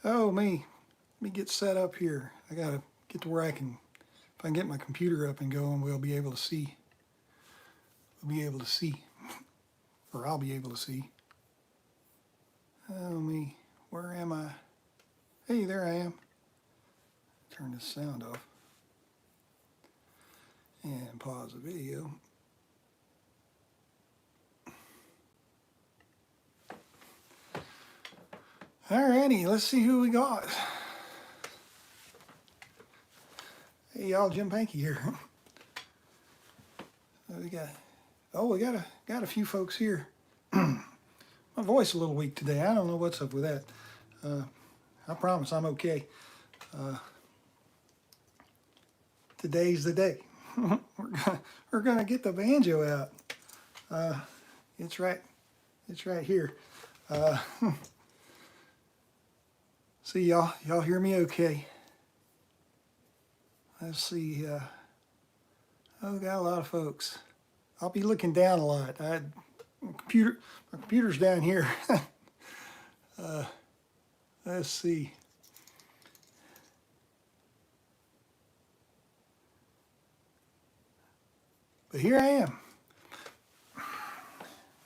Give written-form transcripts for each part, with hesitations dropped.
Oh, me. Let me get set up here. I gotta get to where I can, if I can get my computer up and going, we'll be able to see. We'll be able to see, or I'll be able to see. Oh, me. Where am I? Hey, there I am. Turn this sound off. And pause the video. Alrighty, let's see who we got. Hey y'all, Jim Pankey here. We got a few folks here. My voice is a little weak today. I don't know what's up with that. I promise I'm okay. Today's the day. we're gonna get the banjo out. It's right here. See y'all hear me okay? Let's see. Oh, got a lot of folks. I'll be looking down a lot. My computer's down here. Let's see. But here I am.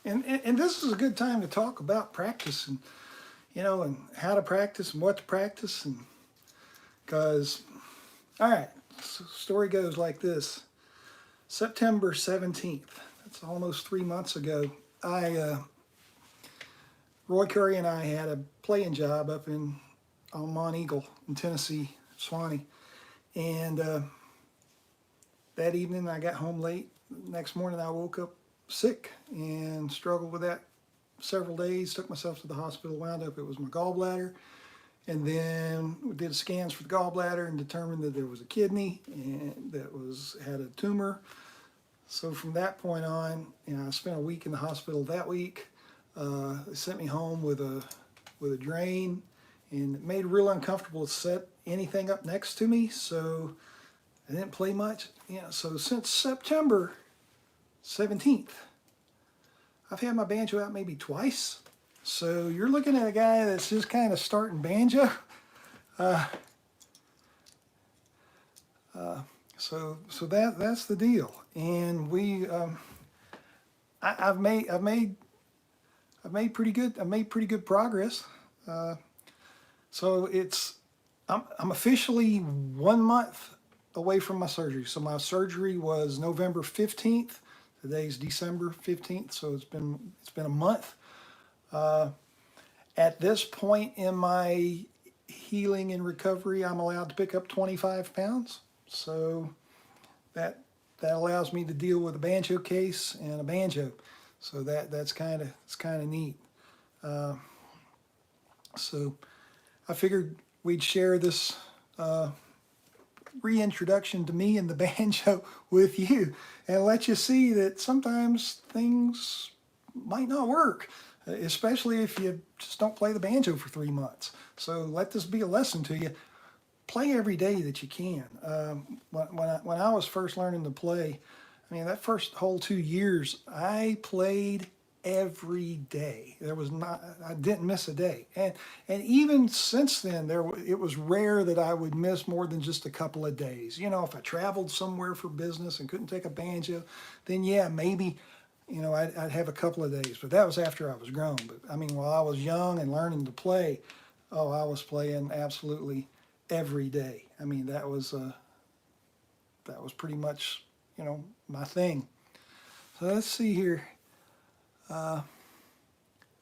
And this is a good time to talk about practice and, and how to practice and what to practice. And because, all right, so story goes like this. September 17th, that's almost 3 months ago, Roy Curry and I had a playing job up on Mont Eagle in Tennessee, Swanee. And that evening I got home late. Next morning I woke up sick and struggled with that several days. Took myself to the hospital, wound up it was my gallbladder. And then we did scans for the gallbladder and determined that there was a kidney and that had a tumor. So from that point on, I spent a week in the hospital that week. They sent me home with a drain, and it made it real uncomfortable to set anything up next to me. So I didn't play much. So since September 17th, I've had my banjo out maybe twice. So you're looking at a guy that's just kind of starting banjo. So that's the deal. And I've made pretty good progress. So I'm officially 1 month away from my surgery. So my surgery was November 15th. Today's December 15th. So it's been a month. At this point in my healing and recovery, I'm allowed to pick up 25 pounds. So that allows me to deal with a banjo case and a banjo. So that's kind of neat. So I figured we'd share this reintroduction to me and the banjo with you and let you see that sometimes things might not work, especially if you just don't play the banjo for 3 months. So let this be a lesson to you. Play every day that you can. When I was first learning to play, that first whole 2 years, I played every day. I didn't miss a day. And even since then, it was rare that I would miss more than just a couple of days. If I traveled somewhere for business and couldn't take a banjo, then yeah, maybe, I'd have a couple of days. But that was after I was grown. But while I was young and learning to play, I was playing absolutely every day. That was pretty much, my thing. So let's see here.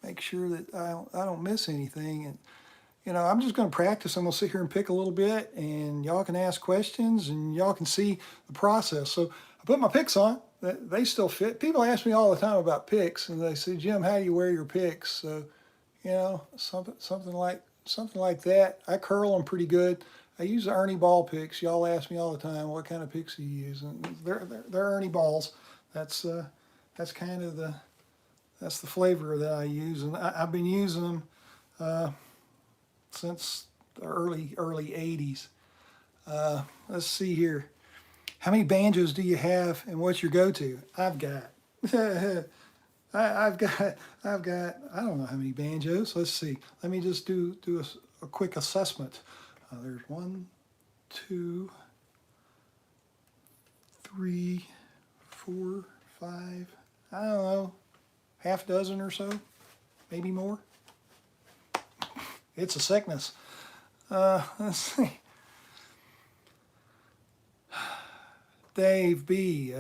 Make sure that I don't miss anything. And, I'm just going to practice. I'm going to sit here and pick a little bit, and y'all can ask questions, and y'all can see the process. So I put my picks on. They still fit. People ask me all the time about picks, and they say, Jim, how do you wear your picks? So, something like that. I curl them pretty good. I use the Ernie ball picks. Y'all ask me all the time, what kind of picks do you use? And they're Ernie balls. That's kind of the flavor that I use, and I've been using them since the early 80s. Let's see here. How many banjos do you have, and what's your go-to? I've got I don't know how many banjos. Let's see. Let me just do a quick assessment. There's 1, 2, 3, 4, 5, I don't know, half dozen or so, maybe more. It's a sickness. Let's see. Dave B,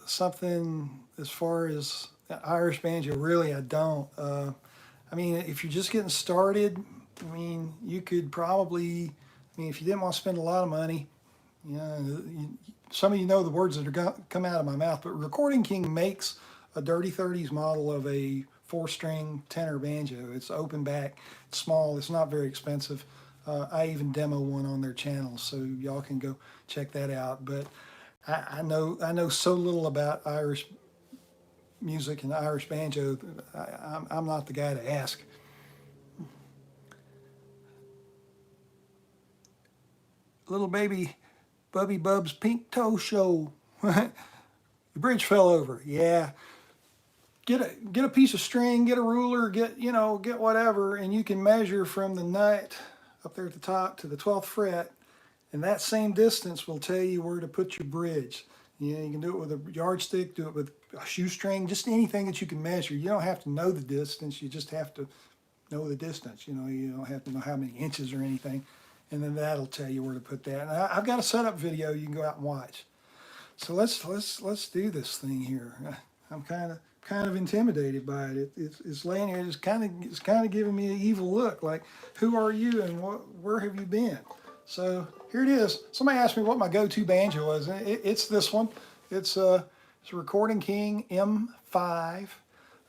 something as far as Irish banjo, really I don't. I mean, if you're just getting started, I mean, you could probably, I mean, if you didn't want to spend a lot of money, you know, some of you know the words that are going to come out of my mouth, but Recording King makes a Dirty 30s model of a 4-string tenor banjo. It's open back, it's small, it's not very expensive. I even demo one on their channel, so y'all can go check that out. But I know so little about Irish music and Irish banjo. I'm not the guy to ask. Little baby Bubby Bub's Pink Toe Show. Your bridge fell over. Yeah. Get a piece of string, get a ruler, get whatever, and you can measure from the nut up there at the top to the 12th fret, and that same distance will tell you where to put your bridge. You know, you can do it with a yardstick, do it with a shoestring, just anything that you can measure. You don't have to know the distance, you just have to know the distance. You know, you don't have to know how many inches or anything, and then that'll tell you where to put that. And I've got a setup video you can go out and watch. So let's do this thing here. I'm kind of intimidated by it. It's laying here. It's kind of giving me an evil look, like, who are you and where have you been? So here it is. Somebody asked me what my go-to banjo was. It's this one. It's a Recording King M5.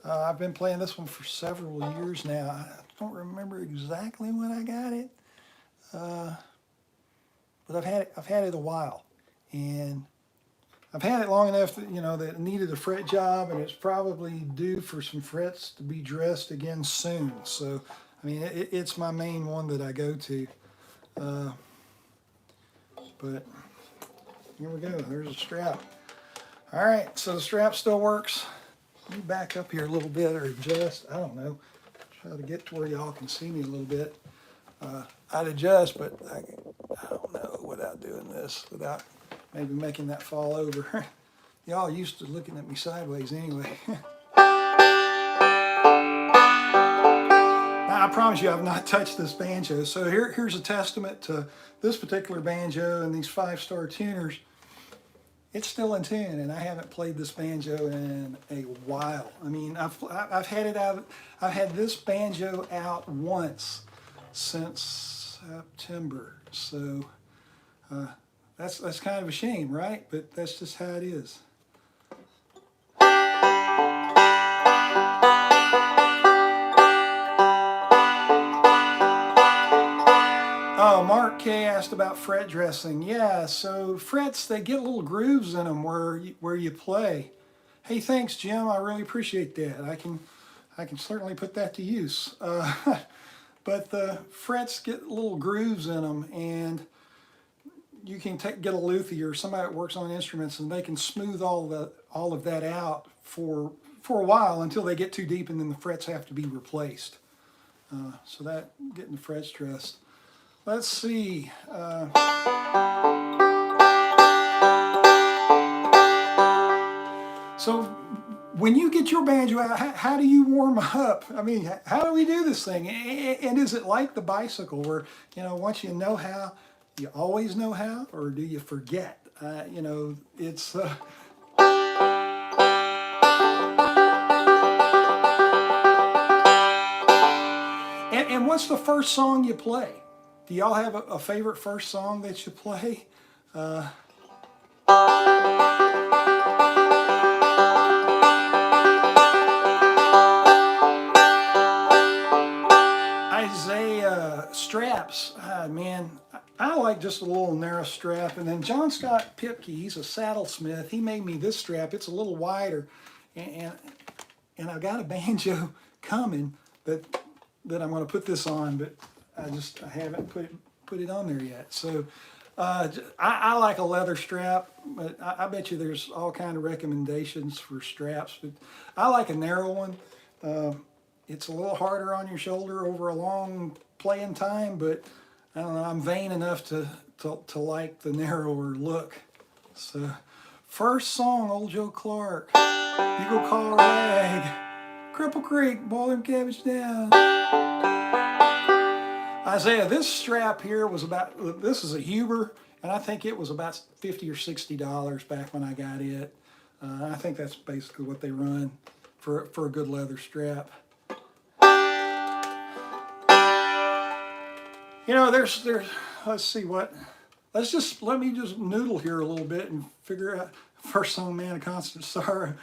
I've been playing this one for several years now. I don't remember exactly when I got it, but I've had it a while, and I've had it long enough that, you know, that it needed a fret job, and it's probably due for some frets to be dressed again soon. So, I mean, it's my main one that I go to. But here we go. There's a strap. All right, so the strap still works. Let me back up here a little bit, or adjust. I don't know. Try to get to where y'all can see me a little bit. I'd adjust, but I don't know without doing this, without maybe making that fall over. Y'all used to looking at me sideways anyway. Now, I promise you I've not touched this banjo. So here's a testament to this particular banjo and these 5-star tuners. It's still in tune, and I haven't played this banjo in a while. I mean, I've had it out. I've had this banjo out once since September. So that's kind of a shame, right? But that's just how it is. Oh, Mark K asked about fret dressing. Yeah, so frets, they get little grooves in them where you play. Hey, thanks, Jim. I really appreciate that. I can certainly put that to use. But the frets get little grooves in them, and you can get a luthier or somebody that works on instruments, and they can smooth all of that out for a while until they get too deep, and then the frets have to be replaced. So that, getting the frets dressed. Let's see. So when you get your banjo out, how do you warm up? I mean, how do we do this thing? And is it like the bicycle where, you know, once you know how, you always know how, or do you forget? You know, it's... And what's the first song you play? Do y'all have a favorite first song that you play? Isaiah straps. Man, I like just a little narrow strap. And then John Scott Pipke, he's a saddlesmith. He made me this strap. It's a little wider, and I've got a banjo coming that I'm going to put this on, but I haven't put it on there yet. So I like a leather strap, but I bet you there's all kind of recommendations for straps. But I like a narrow one. It's a little harder on your shoulder over a long playing time, but I don't know, I'm vain enough to like the narrower look. So, first song, Old Joe Clark, Bugle Call Rag, Cripple Creek, Boil Them Cabbage Down. Isaiah, this strap here was about, this is a Huber, and I think it was about $50 or $60 back when I got it. I think that's basically what they run for a good leather strap. You know, there's, let's see what, let me just noodle here a little bit and figure out, first song, Man of Constant Sorrow.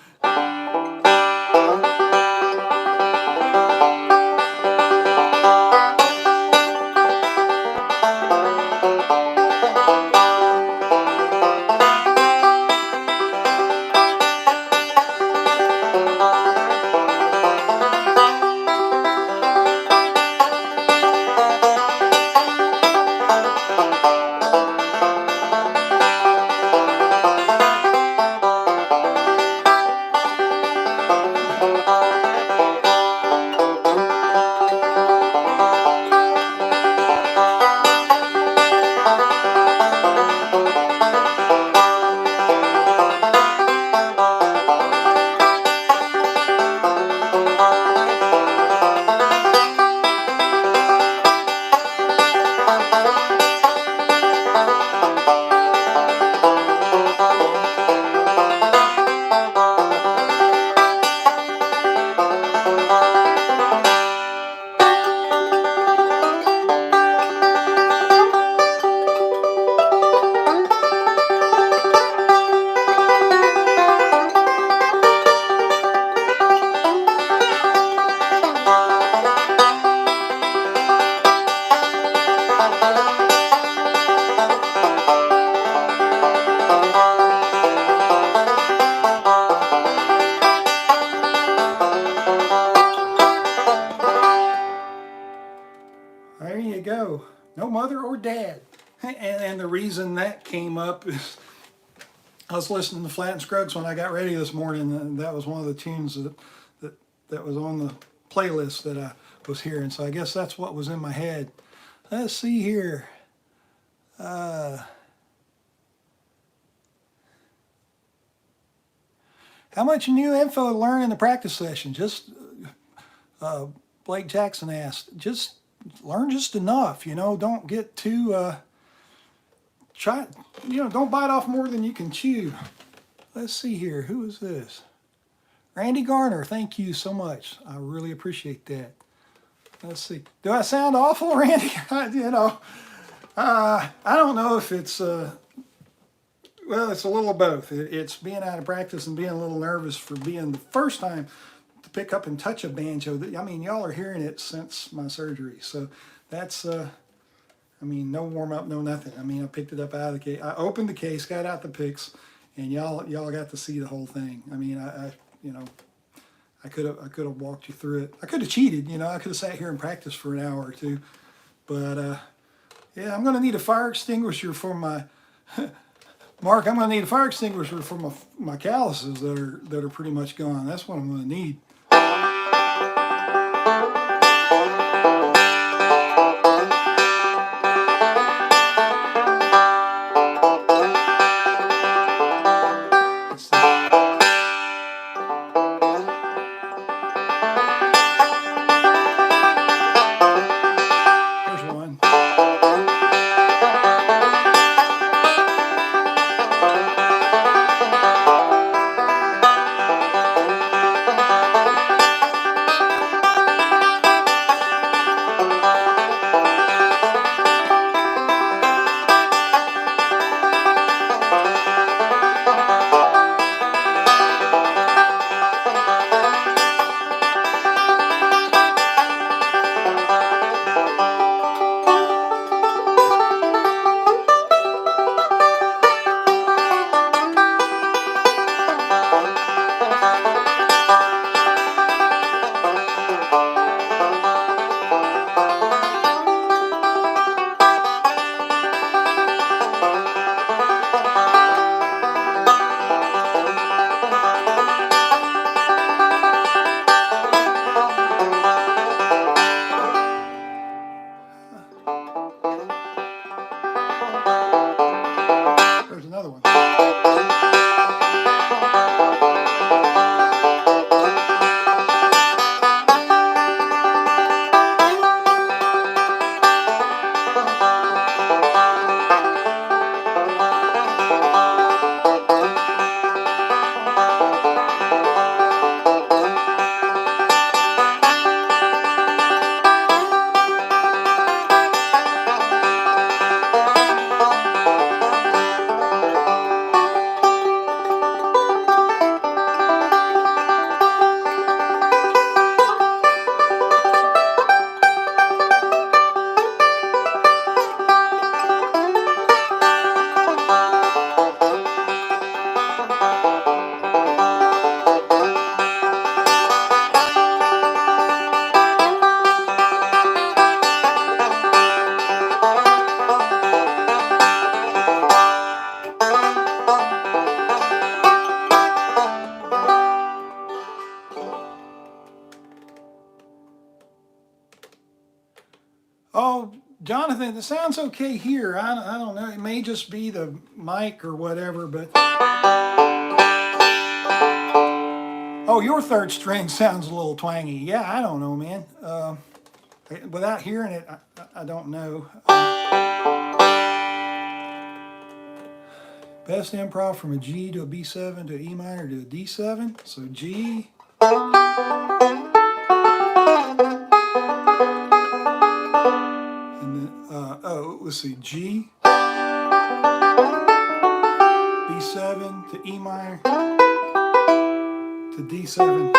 There you go. No mother or dad. And the reason that came up is I was listening to Flat and Scruggs when I got ready this morning, and that was one of the tunes that was on the playlist that I was hearing. So I guess that's what was in my head. Let's see here. How much new info to learn in the practice session? Just Blake Jackson asked. Just learn just enough. You know, don't get too don't bite off more than you can chew. Let's see here. Who is this? Randy Garner. Thank you so much. I really appreciate that. Let's see. Do I sound awful, Randy? I don't know if it's well, it's a little of both. It's being out of practice and being a little nervous for being the first time to pick up and touch a banjo. I mean, y'all are hearing it since my surgery, so that's I mean, no warm up, no nothing. I mean, I picked it up out of the case. I opened the case, got out the picks, and y'all got to see the whole thing. I mean, I could have walked you through it. I could have cheated, I could have sat here and practiced for an hour or two, but yeah, I'm gonna need a fire extinguisher for my Mark. I'm gonna need a fire extinguisher for my calluses that are pretty much gone. That's what I'm gonna need. Oh, Jonathan, it sounds okay here. I don't know. It may just be the mic or whatever, but... Oh, your third string sounds a little twangy. Yeah, I don't know, man. Without hearing it, I don't know. Best improv from a G to a B7 to an E minor to a D7. So G. And then, oh, let's see, G, B7 to E minor to D7. I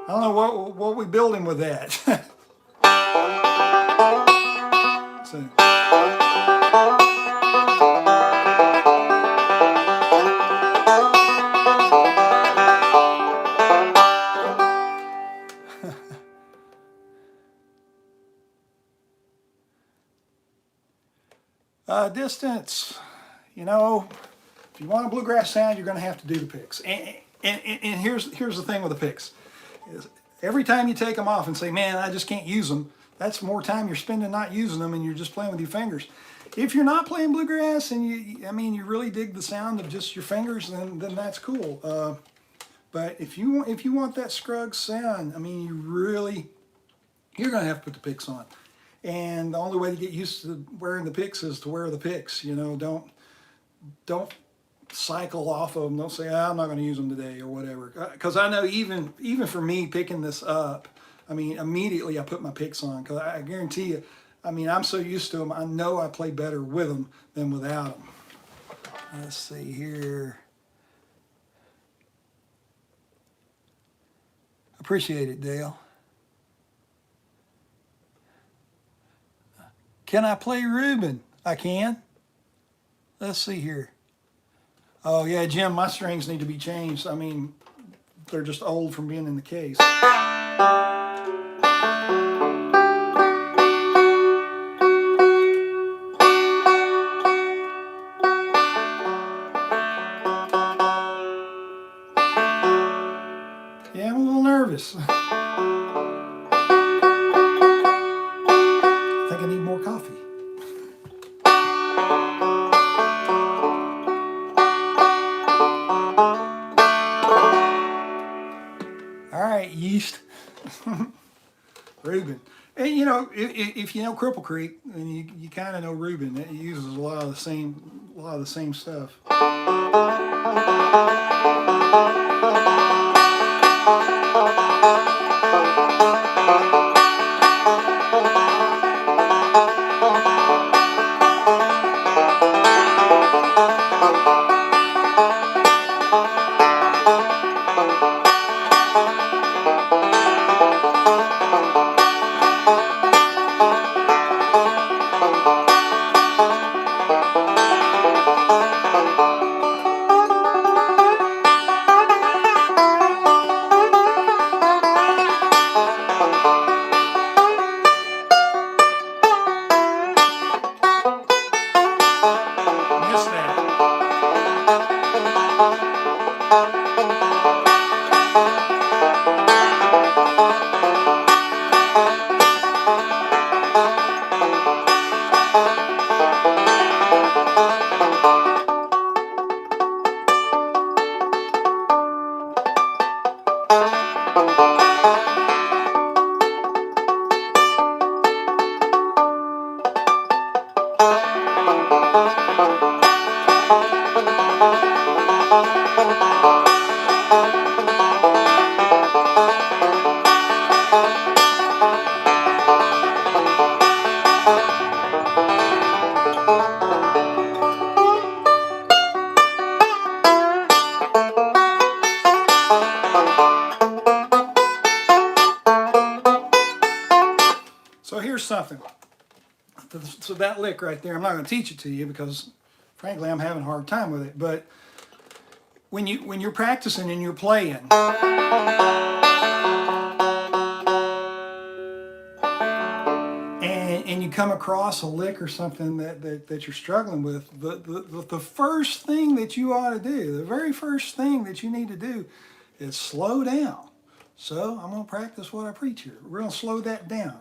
don't know what we building with that. So. Distance, you know, if you want a bluegrass sound, you're going to have to do the picks. And here's the thing with the picks. Is every time you take them off and say, man, I just can't use them, that's more time you're spending not using them and you're just playing with your fingers. If you're not playing bluegrass and you really dig the sound of just your fingers, then that's cool. But if you want that Scruggs sound, I mean, you're going to have to put the picks on. And the only way to get used to wearing the picks is to wear the picks. You know, don't cycle off of them. Don't say, I'm not going to use them today or whatever. Because I know even for me picking this up, I mean, immediately I put my picks on. Because I guarantee you, I mean, I'm so used to them. I know I play better with them than without them. Let's see here. Appreciate it, Dale. Can I play Reuben? I can. Let's see here. Oh yeah, Jim, my strings need to be changed. I mean, they're just old from being in the case. Yeah, I'm a little nervous. I think I need more coffee. All right, yeast. Reuben. And you know, if you know Cripple Creek, then you kind of know Reuben. It uses a lot of the same stuff. So here's something. So that lick right there, I'm not going to teach it to you because, frankly, I'm having a hard time with it. But when you're practicing and you're playing, and you come across a lick or something that you're struggling with, the first thing that you ought to do, the very first thing that you need to do, is slow down. So I'm going to practice what I preach here. We're going to slow that down.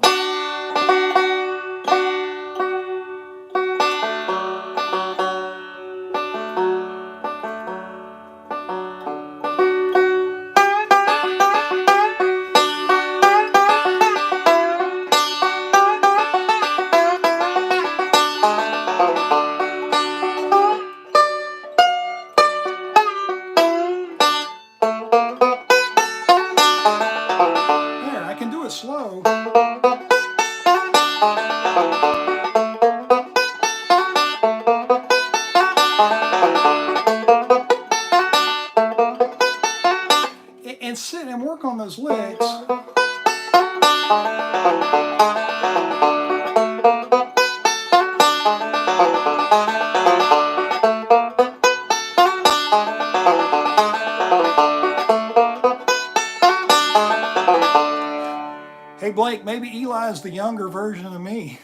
Eli's the younger version of me.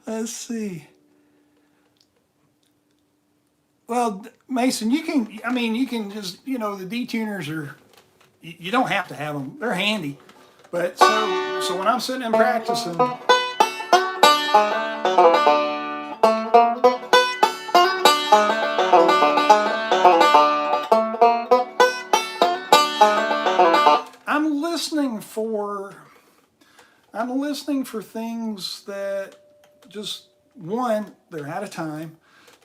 Let's see. Well, Mason, you can, I mean, you can just, you know, the detuners are, you don't have to have them. They're handy. But so when I'm sitting and practicing, I'm listening for things that just, one, they're out of time.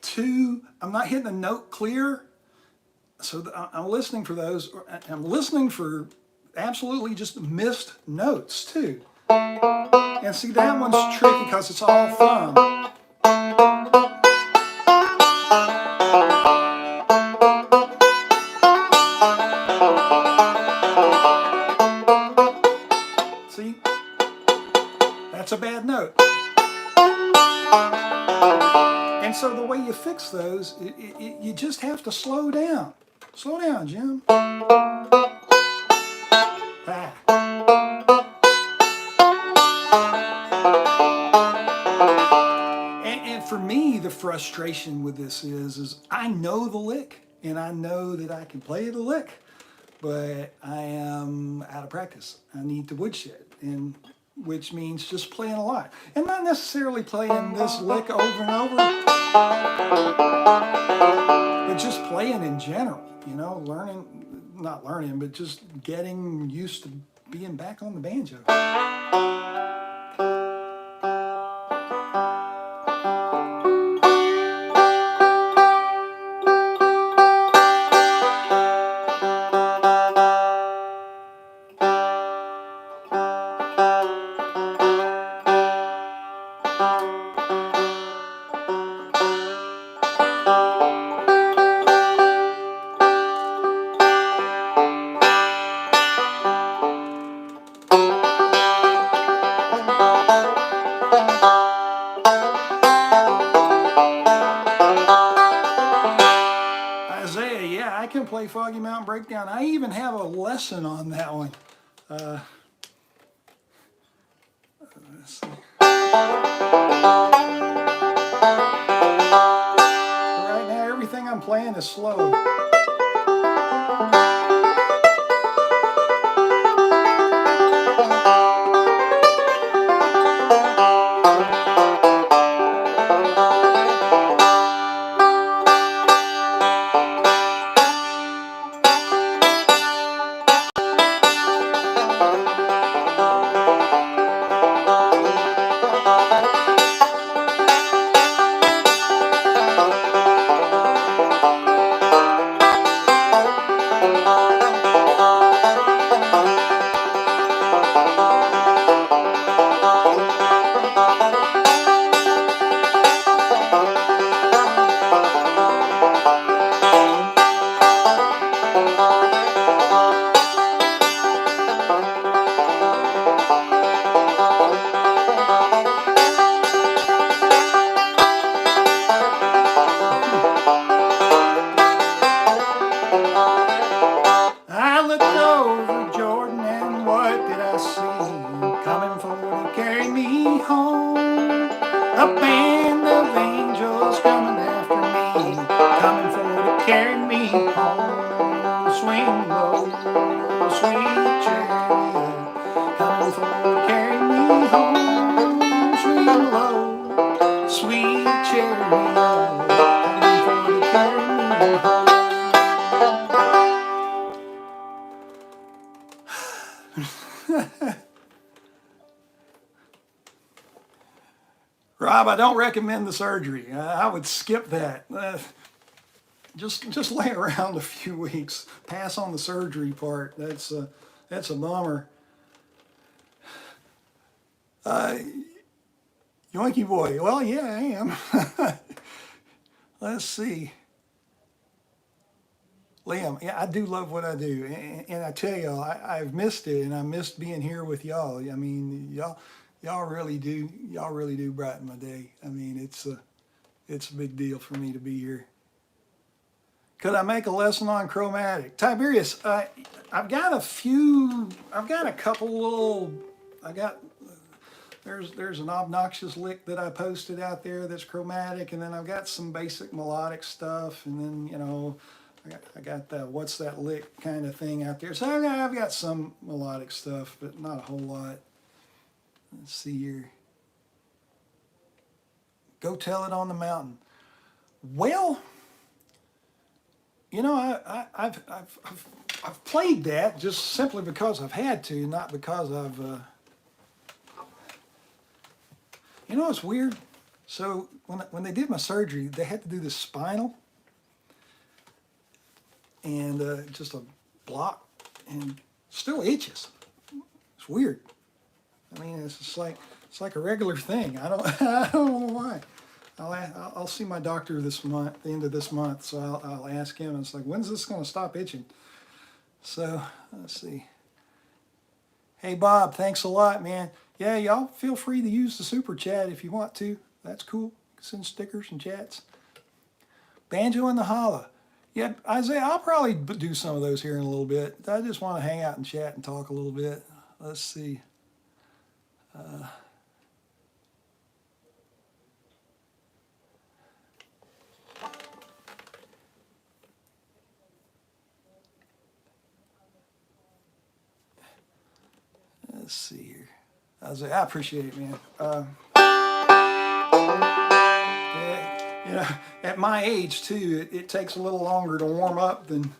Two, I'm not hitting a note clear. So I'm listening for those. I'm listening for absolutely just missed notes too. And see, that one's tricky because it's all thumb. See, that's a bad note. And so the way you fix those, you just have to slow down. Slow down, Jim. Ah. And for me, the frustration with this is I know the lick, and I know that I can play the lick, but I am out of practice. I need to woodshed, and which means just playing a lot. And not necessarily playing this lick over and over, but just playing in general, you know, not learning, but just getting used to being back on the banjo. Foggy Mountain Breakdown. I even have a lesson on that one. Let's see. Right now, everything I'm playing is slow. Rob, I don't recommend the surgery. I would skip that. Just lay around a few weeks. Pass on the surgery part. That's a bummer. Yoinky boy. Well, yeah, I am. Let's see. Liam, yeah, I do love what I do, and I tell y'all, I've missed it, and I missed being here with y'all. I mean, y'all really do brighten my day. I mean, it's a big deal for me to be here. Could I make a lesson on Chromatic? Tiberius, I've got a couple little I got, there's an obnoxious lick that I posted out there that's chromatic, and then I've got some basic melodic stuff, and then, you know, I got the what's that lick kind of thing out there. So I've got some melodic stuff, but not a whole lot. Let's see here. Go tell it on the mountain. Well, you know, I've played that just simply because I've had to, not because I've. You know, it's weird. So when they did my surgery, they had to do this spinal and just a block, and still itches. It's weird. I mean, it's just like a regular thing. I don't I don't know why. I'll see my doctor this month, the end of this month. So I'll ask him. And it's like, when's this going to stop itching? So let's see. Hey Bob, thanks a lot, man. Yeah, y'all feel free to use the super chat if you want to. That's cool. Send stickers and chats. Banjo in the holla. Yeah, Isaiah, I'll probably do some of those here in a little bit. I just want to hang out and chat and talk a little bit. Let's see. Let's see here. Isaiah, I appreciate it, man. Yeah, you know, at my age too, it takes a little longer to warm up than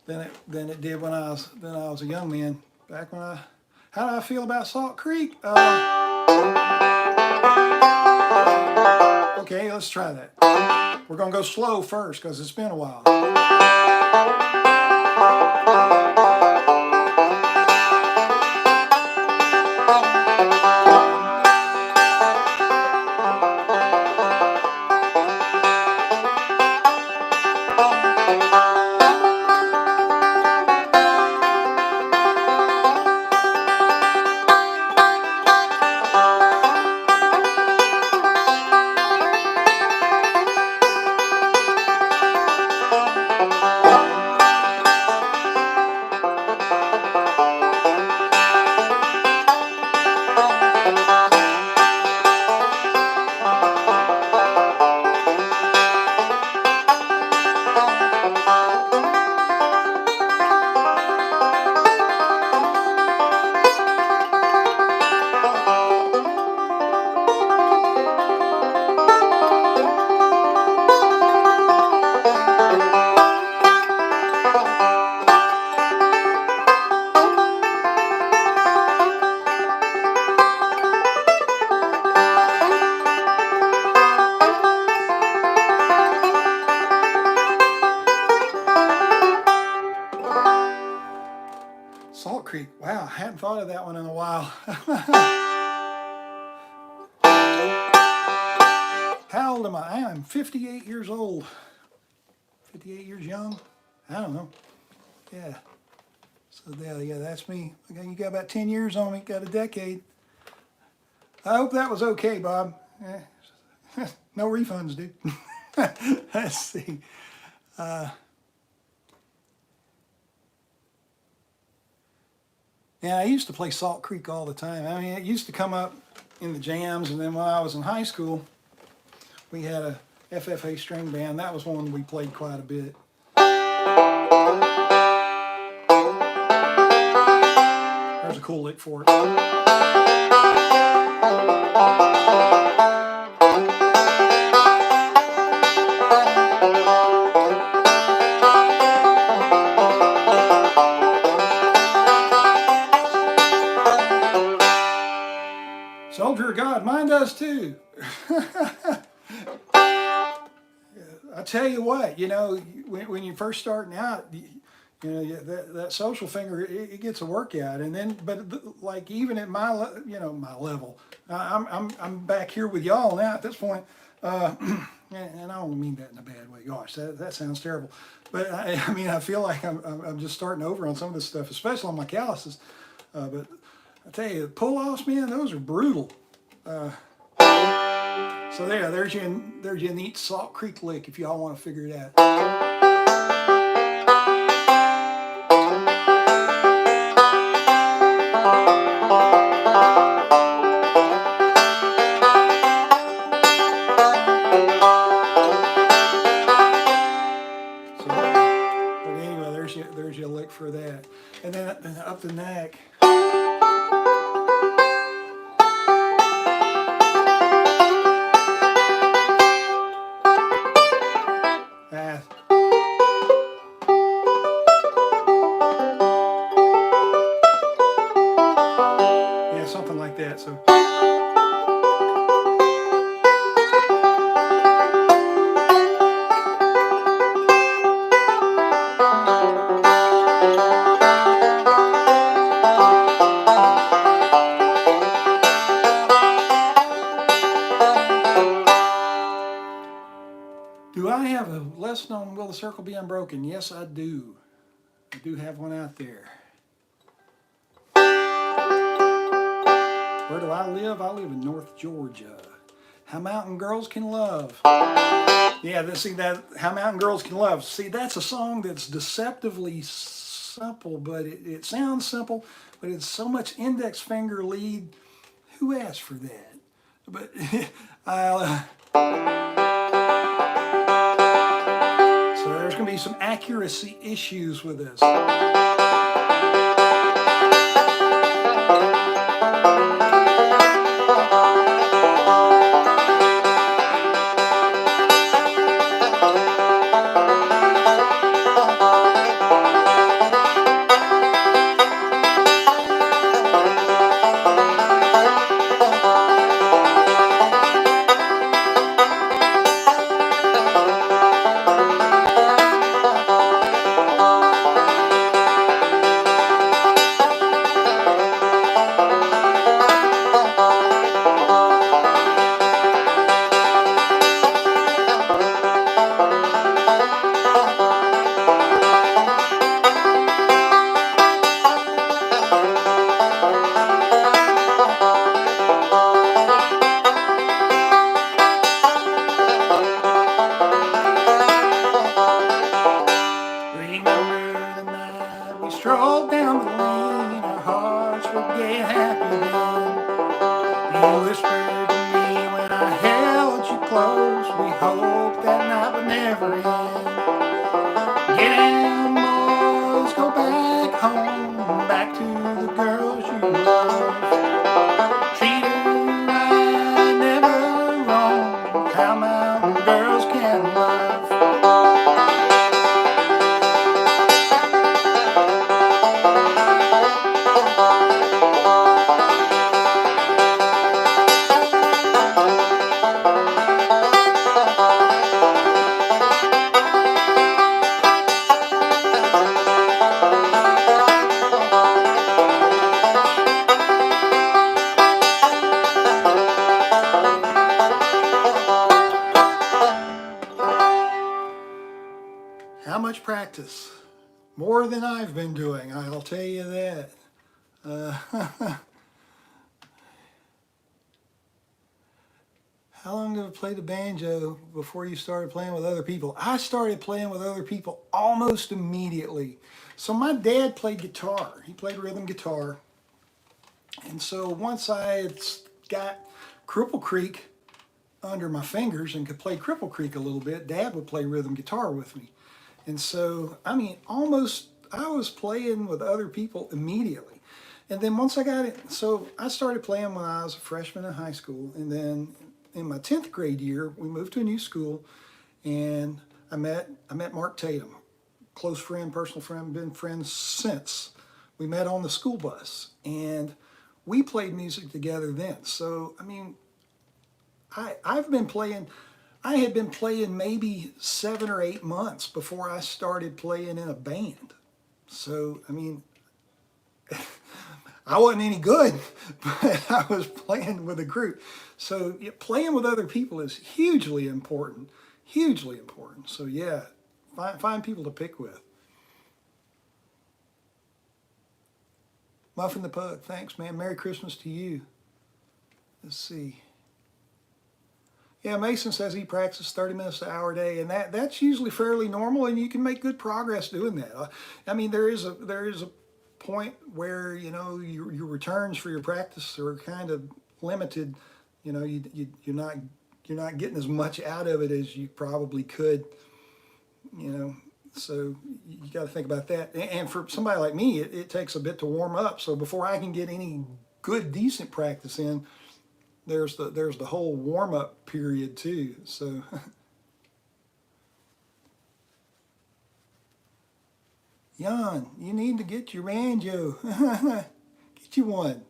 it did when I was a young man. Back when how do I feel about Salt Creek? Okay, let's try that. We're gonna go slow first because it's been a while. Salt Creek. Wow, I hadn't thought of that one in a while. How old am I? I am 58 years old. 58 years young? I don't know. Yeah. So yeah, that's me. You got about 10 years on me. Got a decade. I hope that was okay, Bob. No refunds, dude. Let's see. Yeah, I used to play Salt Creek all the time. I mean, it used to come up in the jams, and then when I was in high school, we had a FFA string band. That was one we played quite a bit. There's a cool lick for it. Soldier of God, mine does too. I tell you what, you know, when you're first starting out, you know, that social finger, it gets a workout, and then, but like even at my level, I'm back here with y'all now at this point, and I don't mean that in a bad way. Gosh, that sounds terrible, but I mean I feel like I'm just starting over on some of this stuff, especially on my calluses. But I tell you, pull-offs, man, those are brutal. So there's your neat Salt Creek lick if y'all want to figure it out. up the neck. Yeah, something like that. So. Do I have a lesson on Will the Circle Be Unbroken? Yes, I do. I do have one out there. Where do I live? I live in North Georgia. How Mountain Girls Can Love. Yeah, see that, How Mountain Girls Can Love. See, that's a song that's deceptively simple, but it sounds simple, but it's so much index finger lead. Who asked for that? But so there's going to be some accuracy issues with this. Practice. More than I've been doing, I'll tell you that. How long did I play the banjo before you started playing with other people? I started playing with other people almost immediately. So my dad played guitar. He played rhythm guitar. And so once I had got Cripple Creek under my fingers and could play Cripple Creek a little bit, Dad would play rhythm guitar with me. And so, I mean, I was playing with other people immediately. And then once I got it, so I started playing when I was a freshman in high school. And then in my 10th grade year, we moved to a new school, and I met Mark Tatum, close friend, personal friend, been friends since. We met on the school bus, and we played music together then. So, I mean, I had been playing maybe 7 or 8 months before I started playing in a band. So, I mean, I wasn't any good, but I was playing with a group. So playing with other people is hugely important, hugely important. So yeah, find people to pick with. Muffin the Pug, thanks man. Merry Christmas to you. Let's see. Yeah, Mason says he practices 30 minutes an hour a day, and that's usually fairly normal, and you can make good progress doing that. I mean, there is a point where, you know, your returns for your practice are kind of limited. You know, you're not getting as much out of it as you probably could, you know, So you got to think about that. And for somebody like me, it takes a bit to warm up. So before I can get any good, decent practice in, there's the whole warm up period too. So Jan, you need to get your banjo. Get you one.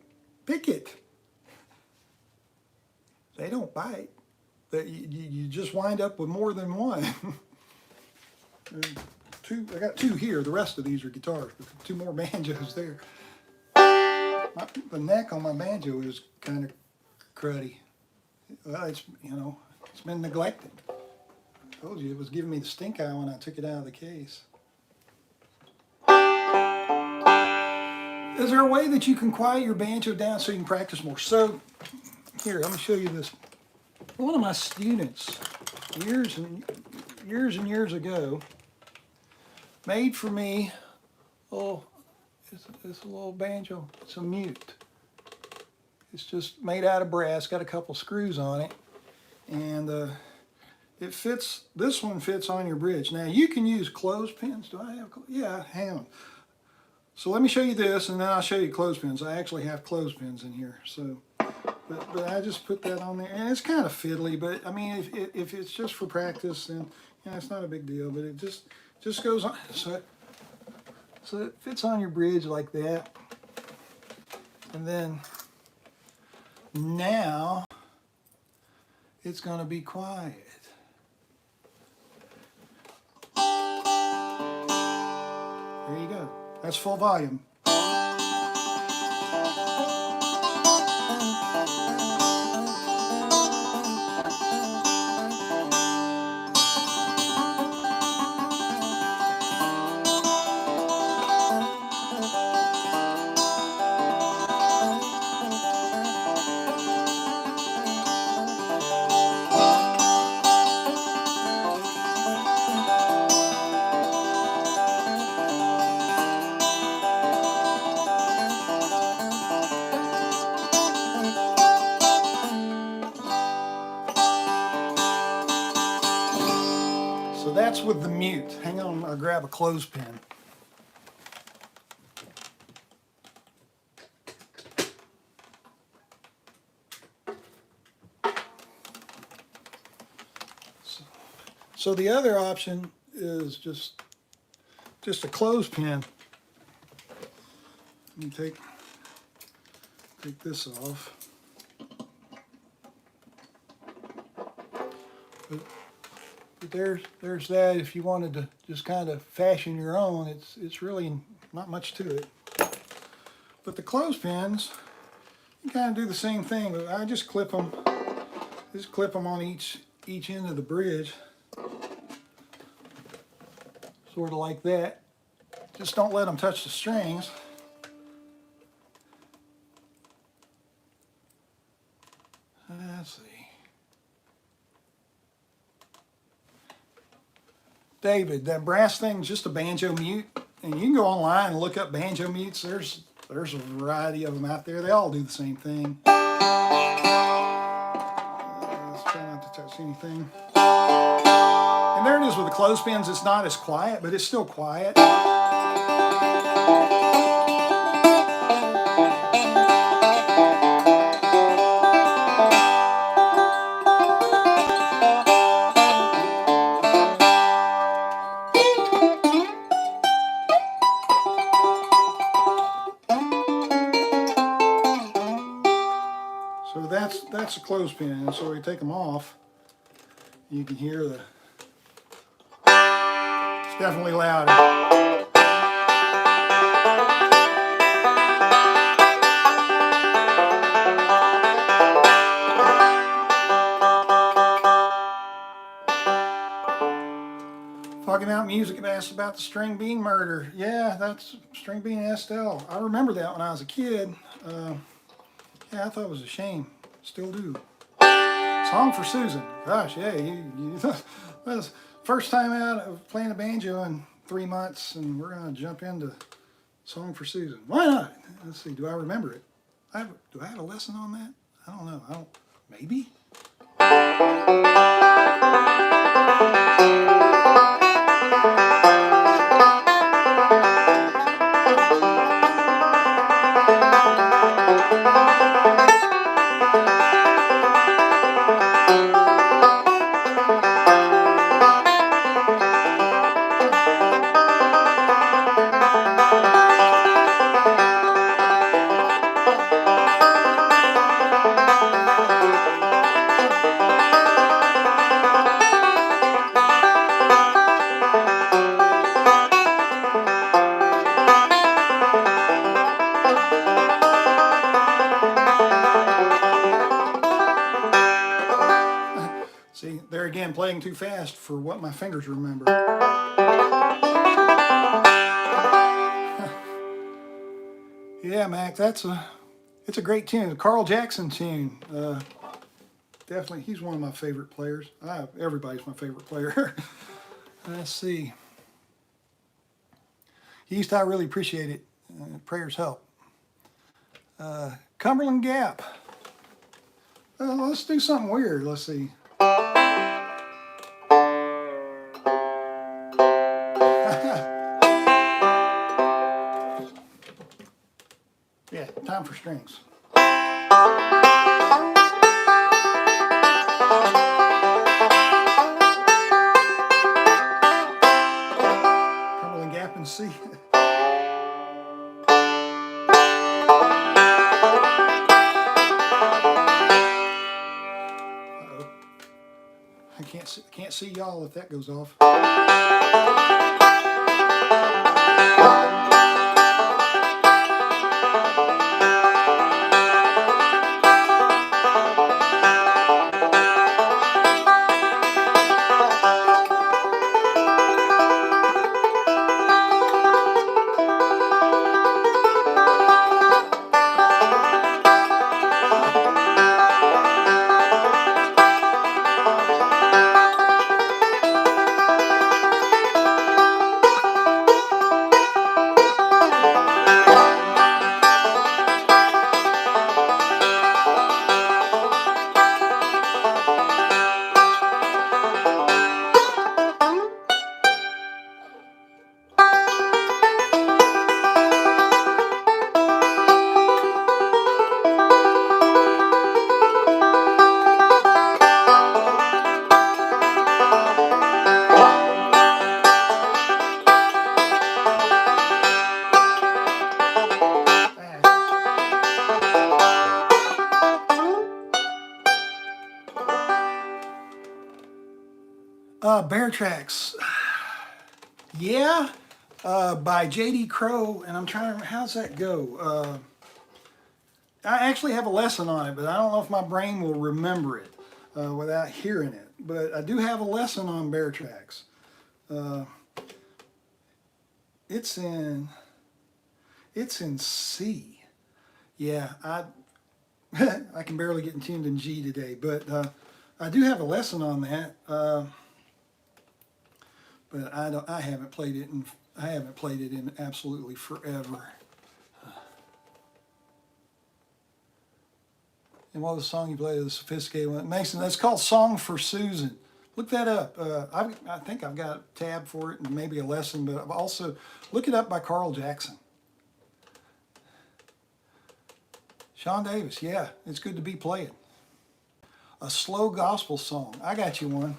Pick it. They don't bite. You just wind up with more than one. I got two here. The rest of these are guitars, but two more banjos there. The neck on my banjo is kind of cruddy. Well, it's been neglected. I told you it was giving me the stink eye when I took it out of the case. Is there a way that you can quiet your banjo down so you can practice more? So here, let me show you this. One of my students, years and years ago, made for me, it's a little banjo. It's a mute. It's just made out of brass, got a couple screws on it, and it fits. This one fits on your bridge. Now you can use clothespins. Do I have? Yeah, hang on. So let me show you this, and then I'll show you clothespins. I actually have clothespins in here. So, but I just put that on there, and it's kind of fiddly. But I mean, if it's just for practice, then it's not a big deal. But it just goes on. So it fits on your bridge like that, and then now it's going to be quiet. There you go. That's full volume. So that's with the mute. Hang on, I'll grab a clothespin. So the other option is just a clothespin. Let me take this off. But there's that. If you wanted to just kind of fashion your own, it's really not much to it. But the clothespins, you kind of do the same thing. But I just clip them on each end of the bridge, sort of like that. Just don't let them touch the strings. Let's see. David, that brass thing's just a banjo mute, and you can go online and look up banjo mutes. There's a variety of them out there. They all do the same thing. Let's try not to touch anything. And there it is with the clothespins. It's not as quiet, but it's still quiet. So that's a clothespin, and so we take them off. You can hear it's definitely louder. Talking about music, and asked about the string bean murder. Yeah, that's string bean Estelle. I remember that when I was a kid. Yeah, I thought it was a shame. Still do. Song for Susan. Gosh, yeah, that was first time out of playing the banjo in 3 months, and we're going to jump into Song for Susan. Why not? Let's see, do I remember it? Do I have a lesson on that? I don't know. Maybe? See, there again, playing too fast for what my fingers remember. Yeah, Mac, it's a great tune. A Carl Jackson tune. Definitely, he's one of my favorite players. Everybody's my favorite player. Let's see. Used to, I really appreciate it. Prayers help. Cumberland Gap. Let's do something weird. Let's see. Yeah, time for strings. Cumberland Gap and C. I can't see y'all if that goes off. Bear Tracks. Yeah, by J.D. Crowe, and I'm trying to remember, how's that go? I actually have a lesson on it, but I don't know if my brain will remember it without hearing it. But I do have a lesson on Bear Tracks. It's in C. Yeah, I can barely get tuned in G today, but I do have a lesson on that. But I haven't played it in absolutely forever. And what was the song you played? The sophisticated one, Mason. That's called "Song for Susan." Look that up. I think I've got a tab for it and maybe a lesson, but I've also look it up by Carl Jackson. Sean Davis. Yeah, it's good to be playing. A slow gospel song. I got you one.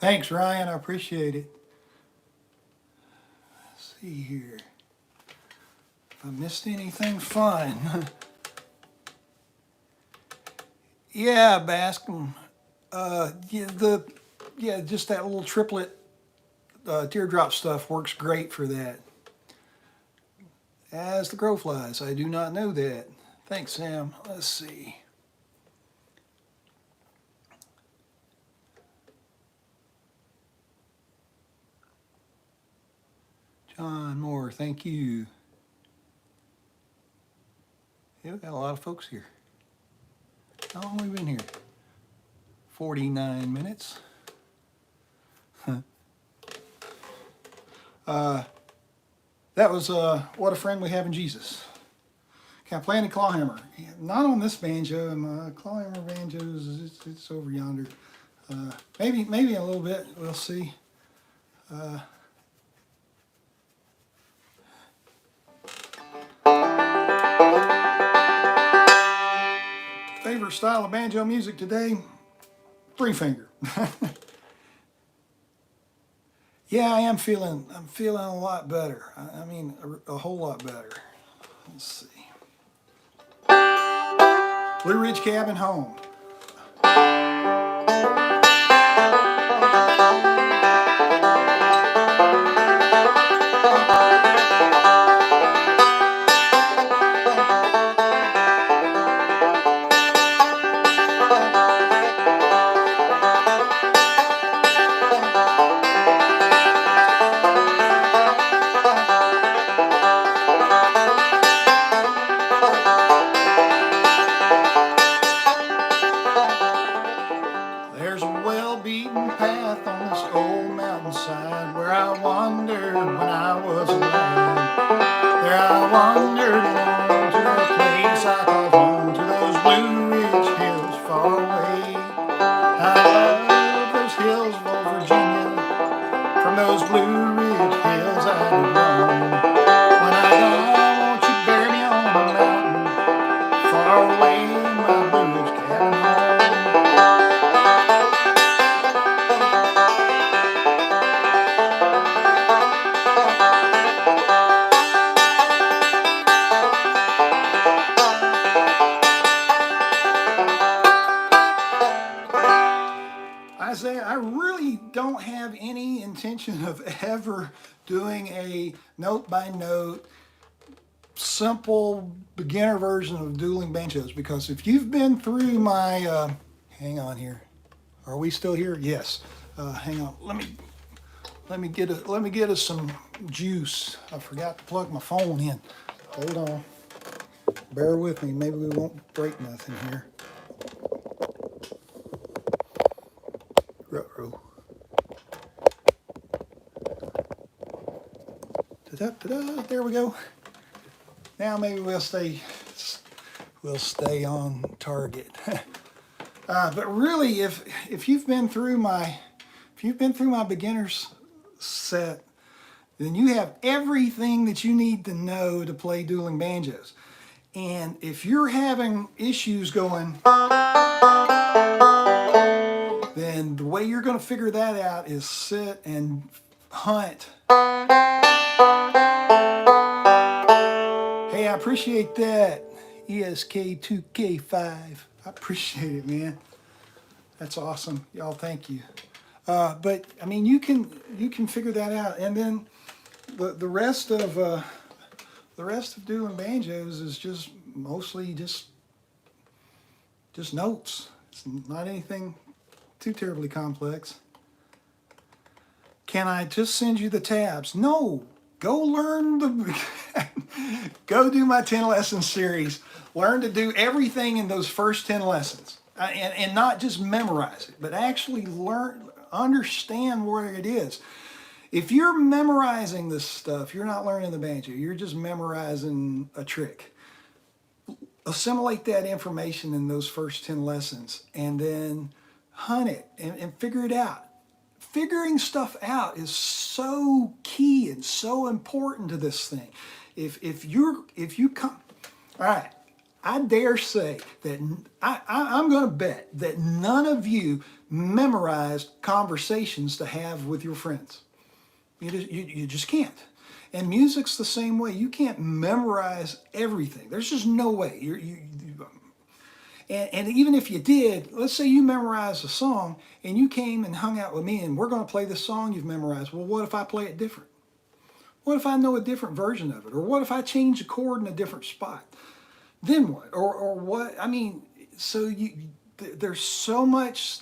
Thanks, Ryan. I appreciate it. Let's see here. If I missed anything fun. Yeah, Bascom. Just that little triplet teardrop stuff works great for that. As the crow flies, I do not know that. Thanks, Sam. Let's see. John Moore, thank you. Yeah, we got a lot of folks here. How long have we been here? 49 minutes. That was What a Friend We Have in Jesus. Can I play any clawhammer? Yeah, not on this banjo. And my clawhammer banjos, it's over yonder. Maybe a little bit. We'll see. Favorite style of banjo music today? 3-finger. Yeah, I'm feeling a lot better. I mean, a whole lot better. Let's see. Blue Ridge Cabin Home. There's a well-beaten path on this old mountainside where I wandered when I was a lad. There I wandered along to a place I call home, to those Blue Ridge hills far away. I love those hills of old Virginia. From those Blue Ridge hills I did roam. When I die, won't you bury me on a mountain far away in my Blue Ridge cabin home? Isaiah, I really don't have any intention of ever doing a note-by-note, simple beginner version of dueling banjos, because if you've been through my, hang on here, are we still here? Yes. Hang on. Let me get us some juice. I forgot to plug my phone in. Hold on. Bear with me. Maybe we won't break nothing here. Ruh-roh. Ta-da-ta-da. There we go. Now maybe we'll stay on target. But really, if you've been through my beginners set, then you have everything that you need to know to play dueling banjos. And if you're having issues going, then the way you're going to figure that out is sit and hunt. Hey, I appreciate that. ESK2K5. I appreciate it, man. That's awesome. Y'all, thank you. But I mean, you can figure that out, and then the rest of dueling banjos is just mostly just notes. It's not anything too terribly complex. Can I just send you the tabs? No. Go learn go do my 10 lesson series. Learn to do everything in those first 10 lessons. And not just memorize it, but actually understand where it is. If you're memorizing this stuff, you're not learning the banjo. You're just memorizing a trick. Assimilate that information in those first 10 lessons and then hunt it and figure it out. Figuring stuff out is so key and so important to this thing. If you come, all right, I dare say that I'm going to bet that none of you memorized conversations to have with your friends. You just can't. And music's the same way. You can't memorize everything. There's just no way. And even if you did, let's say you memorized a song and you came and hung out with me and we're going to play this song you've memorized. Well, what if I play it different? What if I know a different version of it? Or what if I change a chord in a different spot? Then what? Or what? I mean, so there's so much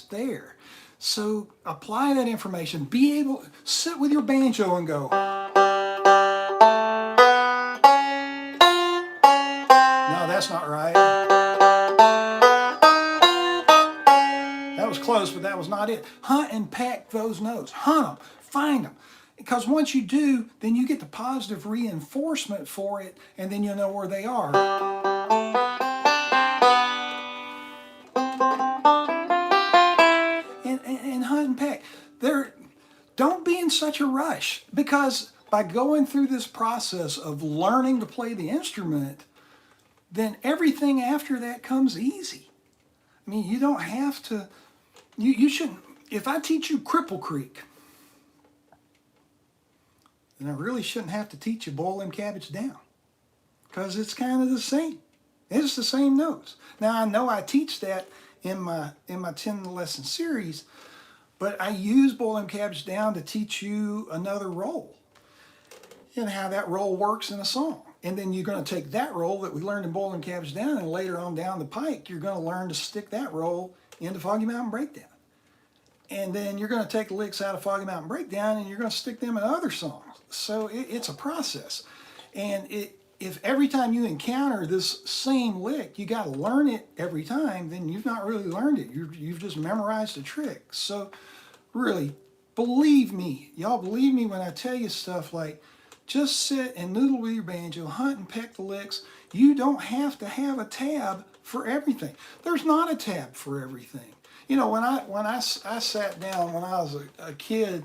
there. So apply that information. Be able to sit with your banjo and go. No, that's not right. That was close, but that was not it. Hunt and peck those notes. Hunt them. Find them. Because once you do, then you get the positive reinforcement for it, and then you'll know where they are. And hunt and peck. Don't be in such a rush, because by going through this process of learning to play the instrument, then everything after that comes easy. I mean, you don't have to, you shouldn't, if I teach you Cripple Creek, then I really shouldn't have to teach you Boil Them Cabbage Down, because it's kind of the same. It's the same notes. Now, I know I teach that in my 10 lesson series, but I use Boil Them Cabbage Down to teach you another roll and how that roll works in a song. And then you're going to take that roll that we learned in Boil Them Cabbage Down, and later on down the pike, you're going to learn to stick that roll into Foggy Mountain Breakdown. And then you're going to take licks out of Foggy Mountain Breakdown and you're going to stick them in other songs. So it's a process. And if every time you encounter this same lick, you got to learn it every time, then you've not really learned it. You've just memorized a trick. So really, believe me, y'all believe me when I tell you stuff like, just sit and noodle with your banjo, hunt and peck the licks. You don't have to have a tab for everything. There's not a tab for everything. You know, when I sat down when I was a kid,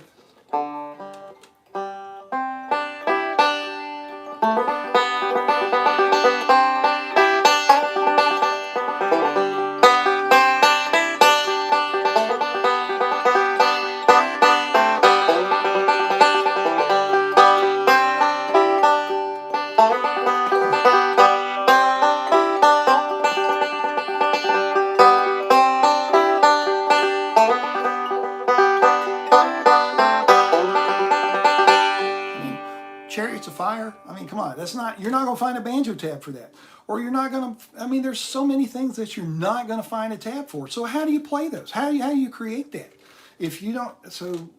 Chariots of Fire, I mean, come on, you're not going to find a banjo tab for that. Or you're not going to, I mean, there's so many things that you're not going to find a tab for. So how do you play those? How do you create that? If you don't, so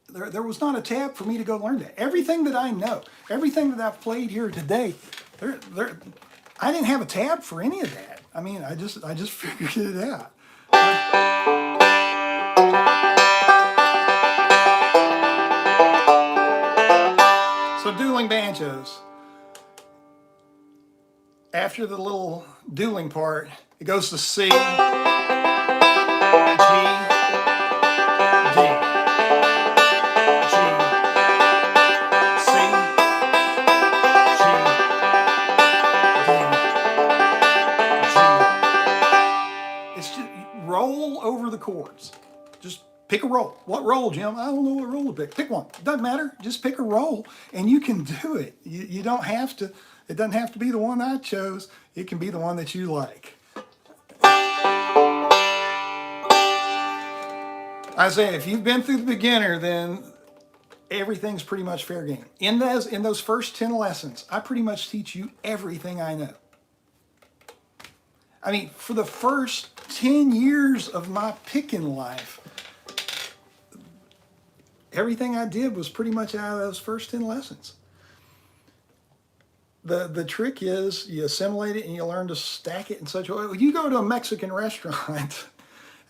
there was not a tab for me to go learn that. Everything that I know, everything that I've played here today, I didn't have a tab for any of that. I mean, I just figured it out. So dueling banjos. After the little dueling part, it goes to C, G, D, G, C, G, D, G. It's just roll over the chords. Just pick a roll. What roll, Jim? I don't know what roll to pick. Pick one. It doesn't matter. Just pick a roll and you can do it. You don't have to, it doesn't have to be the one I chose. It can be the one that you like. Isaiah, if you've been through the beginner, then everything's pretty much fair game. In those first 10 lessons, I pretty much teach you everything I know. I mean, for the first 10 years of my picking life, everything I did was pretty much out of those first 10 lessons. The trick is you assimilate it and you learn to stack it in such a way. You go to a Mexican restaurant,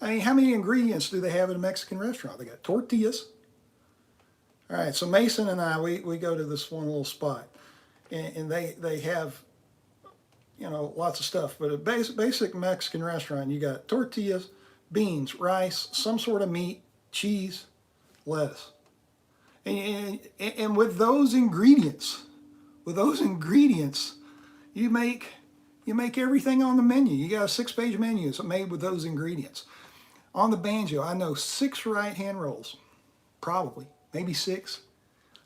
I mean, how many ingredients do they have in a Mexican restaurant? They got tortillas. All right, so Mason and I, we go to this one little spot, and they have, you know, lots of stuff. But a basic Mexican restaurant, you got tortillas, beans, rice, some sort of meat, cheese, lettuce. And with those ingredients, you make everything on the menu. You got a 6-page menu. It's made with those ingredients. On the banjo, I know 6 right hand rolls, probably, maybe 6.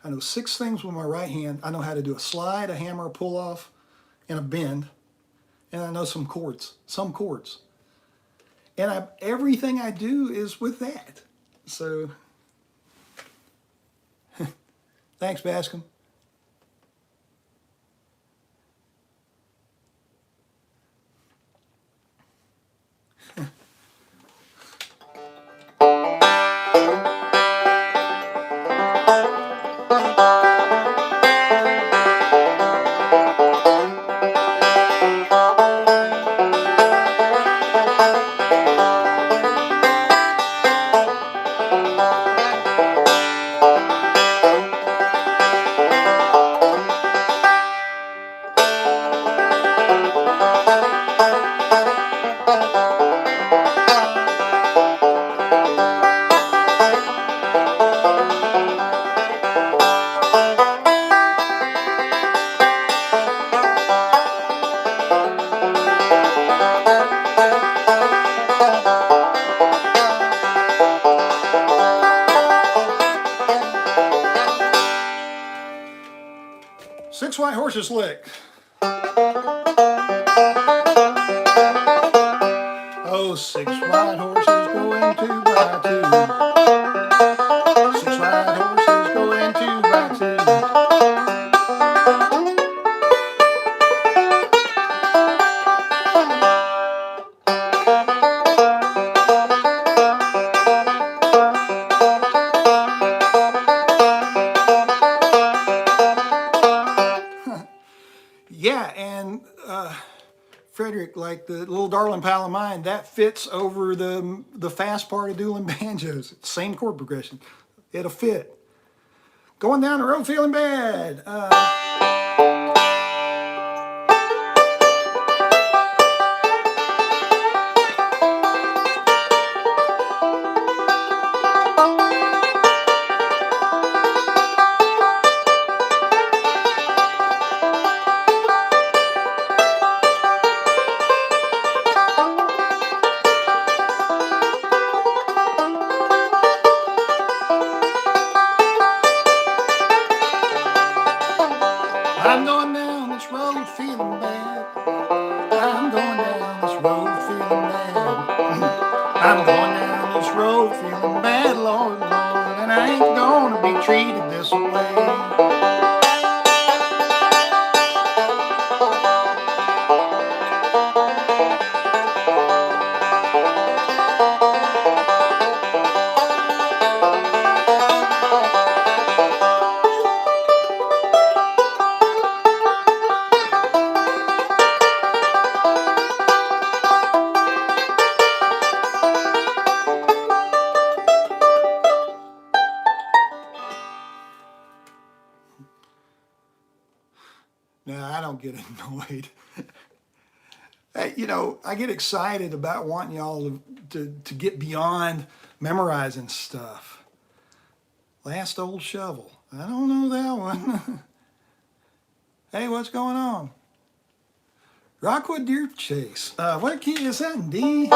I know 6 things with my right hand. I know how to do a slide, a hammer, a pull off, and a bend. And I know some chords. And everything I do is with that. So, thanks, Bascom. Six white horses lick. Oh, 6 white horses going 2 by 2. 6 white horses going 2 by 2. Yeah, and Frederick, like the little darling pal of mine, that fits over the fast part of dueling banjos. Same chord progression. It'll fit. Going down the road feeling bad. I'm going down this road feeling bad. I'm going down this road feeling bad. I'm going down this road feeling bad, Lord, Lord, and I ain't gonna be treated this way. Now, I don't get annoyed. You know, I get excited about wanting y'all to get beyond memorizing stuff. Last Old Shovel. I don't know that one. Hey, what's going on? Rockwood Deer Chase. What key is that in D?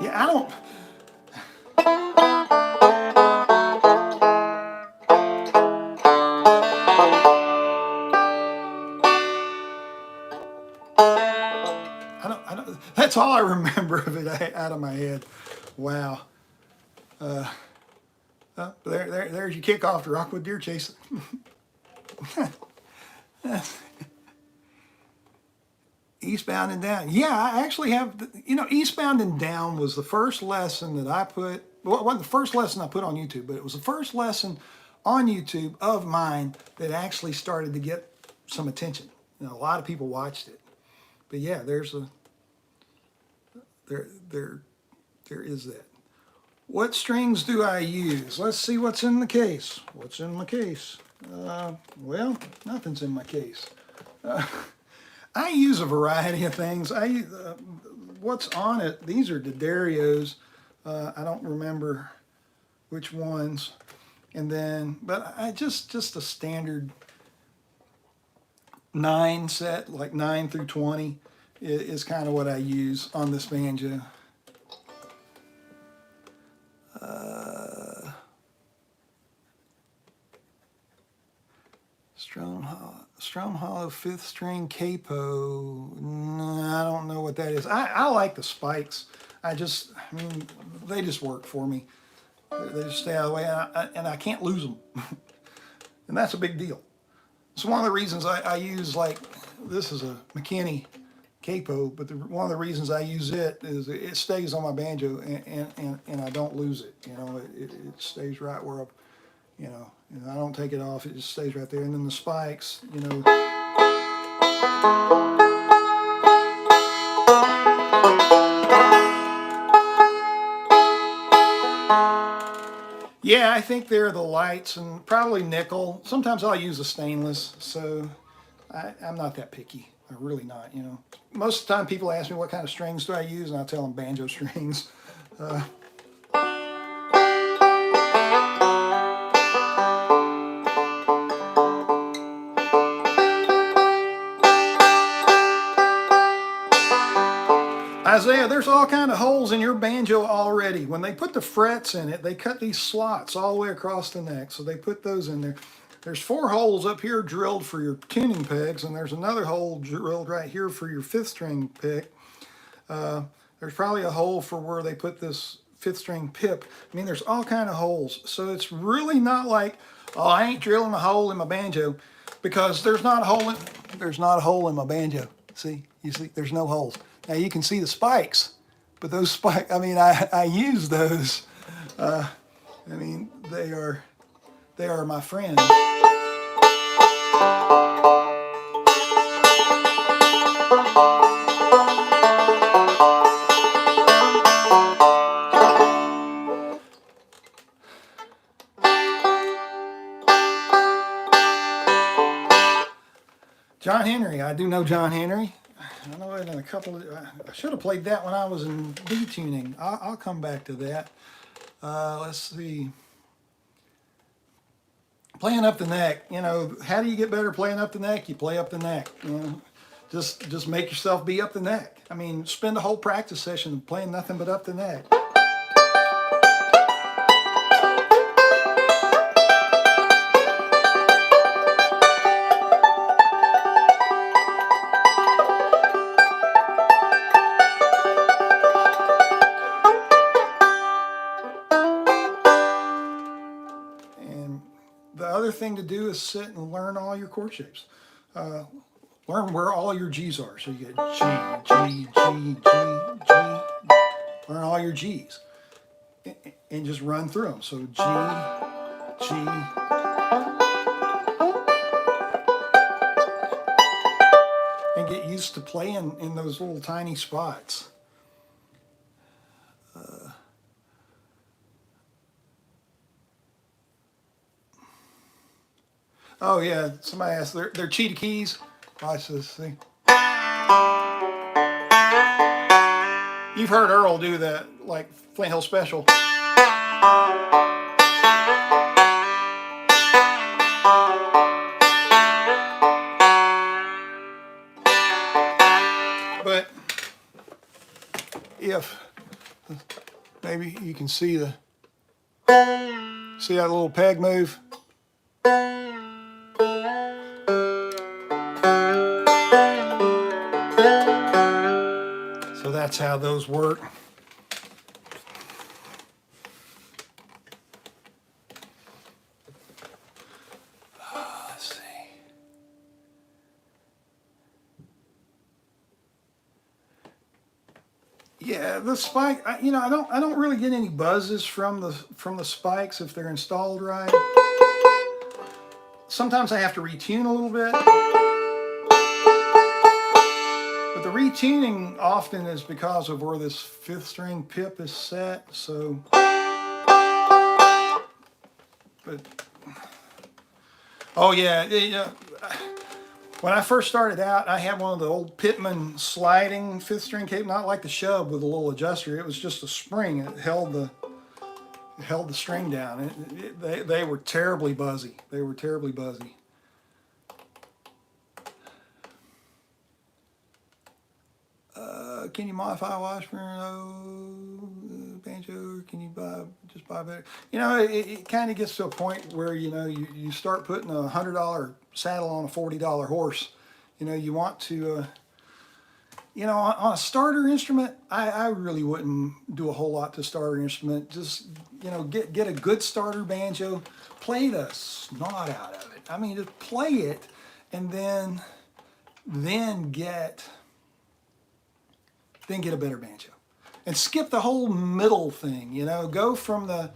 Yeah, I don't... That's all I remember of it out of my head. Wow. There's your kickoff to Rockwood Deer Chase. Eastbound and Down. Yeah, I actually have, you know, Eastbound and Down was the first lesson that I put, well, it wasn't the first lesson I put on YouTube, but it was the first lesson on YouTube of mine that actually started to get some attention. You know, a lot of people watched it. But yeah, there is that. What strings do I use? Let's see what's in the case. What's in my case? Well, nothing's in my case. I use a variety of things. What's on it, these are Dillards. I don't remember which ones. And then, but I just a standard 9 set, like 9 through 20 is kind of what I use on this banjo. Strum Hollow 5th string capo. No, I don't know what that is. I like the spikes. I mean, they just work for me. They just stay out of the way, and I can't lose them. And that's a big deal. So one of the reasons I use, like, this is a McKinney capo, but one of the reasons I use it is it stays on my banjo, and I don't lose it. You know, it stays right where and I don't take it off. It just stays right there. And then the spikes, you know. Yeah, I think they're the lights and probably nickel. Sometimes I'll use a stainless, so I'm not that picky. I'm really not, you know. Most of the time people ask me what kind of strings do I use, and I tell them banjo strings. Isaiah, there's all kind of holes in your banjo already. When they put the frets in it, they cut these slots all the way across the neck, so they put those in there. There's 4 holes up here drilled for your tuning pegs, and there's another hole drilled right here for your 5th string pick. There's probably a hole for where they put this 5th string pip. I mean, there's all kind of holes, so it's really not like, oh, I ain't drilling a hole in my banjo, because there's not a hole in my banjo. See, you see, there's no holes. Now you can see the spikes, but those spikes, I mean, I use those. I mean, they are my friend. John Henry, I do know John Henry. I know it in a couple of, I should have played that when I was in B tuning. I'll come back to that. Let's see. Playing up the neck, you know, how do you get better playing up the neck? You play up the neck, you know. Just make yourself be up the neck. I mean, spend a whole practice session playing nothing but up the neck. Thing to do is sit and learn all your chord shapes. Learn where all your G's are. So you get G, G, G, G, G. Learn all your G's. And just run through them. So G, G. And get used to playing in those little tiny spots. Oh yeah, somebody asked, they're cheetah keys. Watch this, see. You've heard Earl do that, like Flint Hill Special. But if, maybe you can see that little peg move? So that's how those work. Let's see. Yeah, the spike. You know, I don't really get any buzzes from the spikes if they're installed right. Sometimes I have to retune a little bit. But the retuning often is because of where this 5th string pip is set, so. But, oh yeah, When I first started out, I had one of the old Pittman sliding 5th string cape, not like the Shub with a little adjuster. It was just a spring. It held the string down. They were terribly buzzy. They were terribly buzzy. Can you modify Washburn? Oh, Banjo, can you just buy better? You know, it kind of gets to a point where, you know, you start putting a $100 saddle on a $40 horse. You know, you want to, you know, on a starter instrument, I really wouldn't do a whole lot to starter instrument. Just, you know, get a good starter banjo, play the snot out of it. I mean, just play it, and then get a better banjo. And skip the whole middle thing, you know, go from the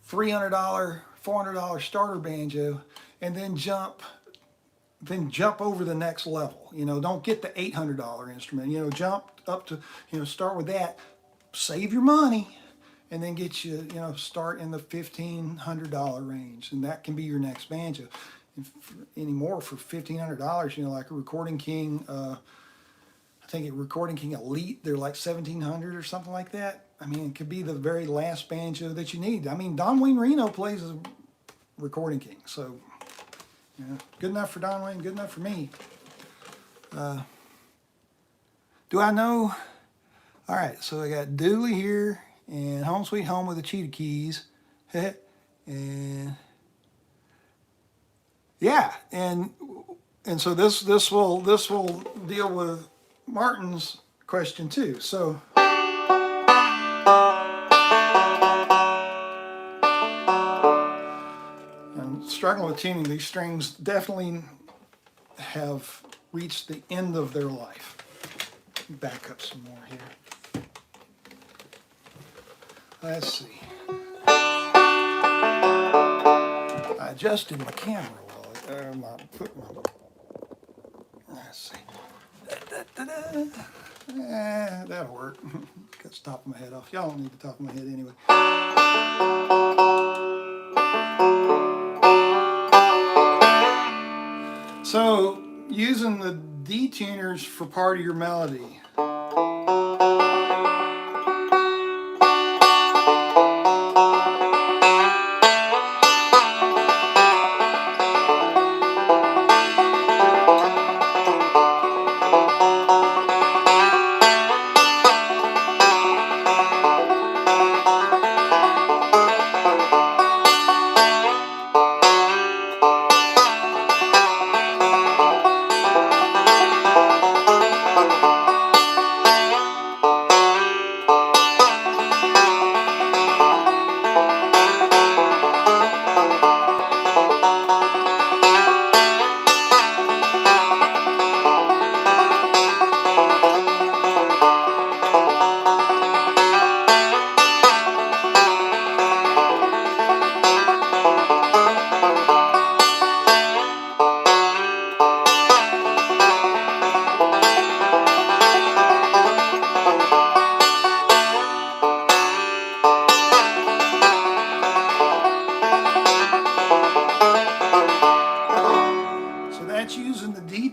$300, $400 starter banjo, and then jump over the next level. You know, don't get the $800 instrument. You know, jump up to, you know, start with that, save your money, and then get you, you know, start in the $1,500 range, and that can be your next banjo. And anymore for $1,500, you know, like a Recording King. I think a Recording King Elite, they're like 1,700 or something like that. I mean, it could be the very last banjo that you need. I mean, Don Wayne Reno plays a Recording King, so, you know, good enough for Don Wayne, good enough for me. Do I know? All right, so I got Dooley here, and Home Sweet Home with the cheetah keys, and yeah, and so this will deal with Martin's question too. So I'm struggling with tuning. These strings definitely have reached the end of their life. Back up some more here. Let's see. I adjusted my camera while let's see. That'll work. Cut the top of my head off. Y'all don't need the top of my head anyway. So, using the detuners for part of your melody.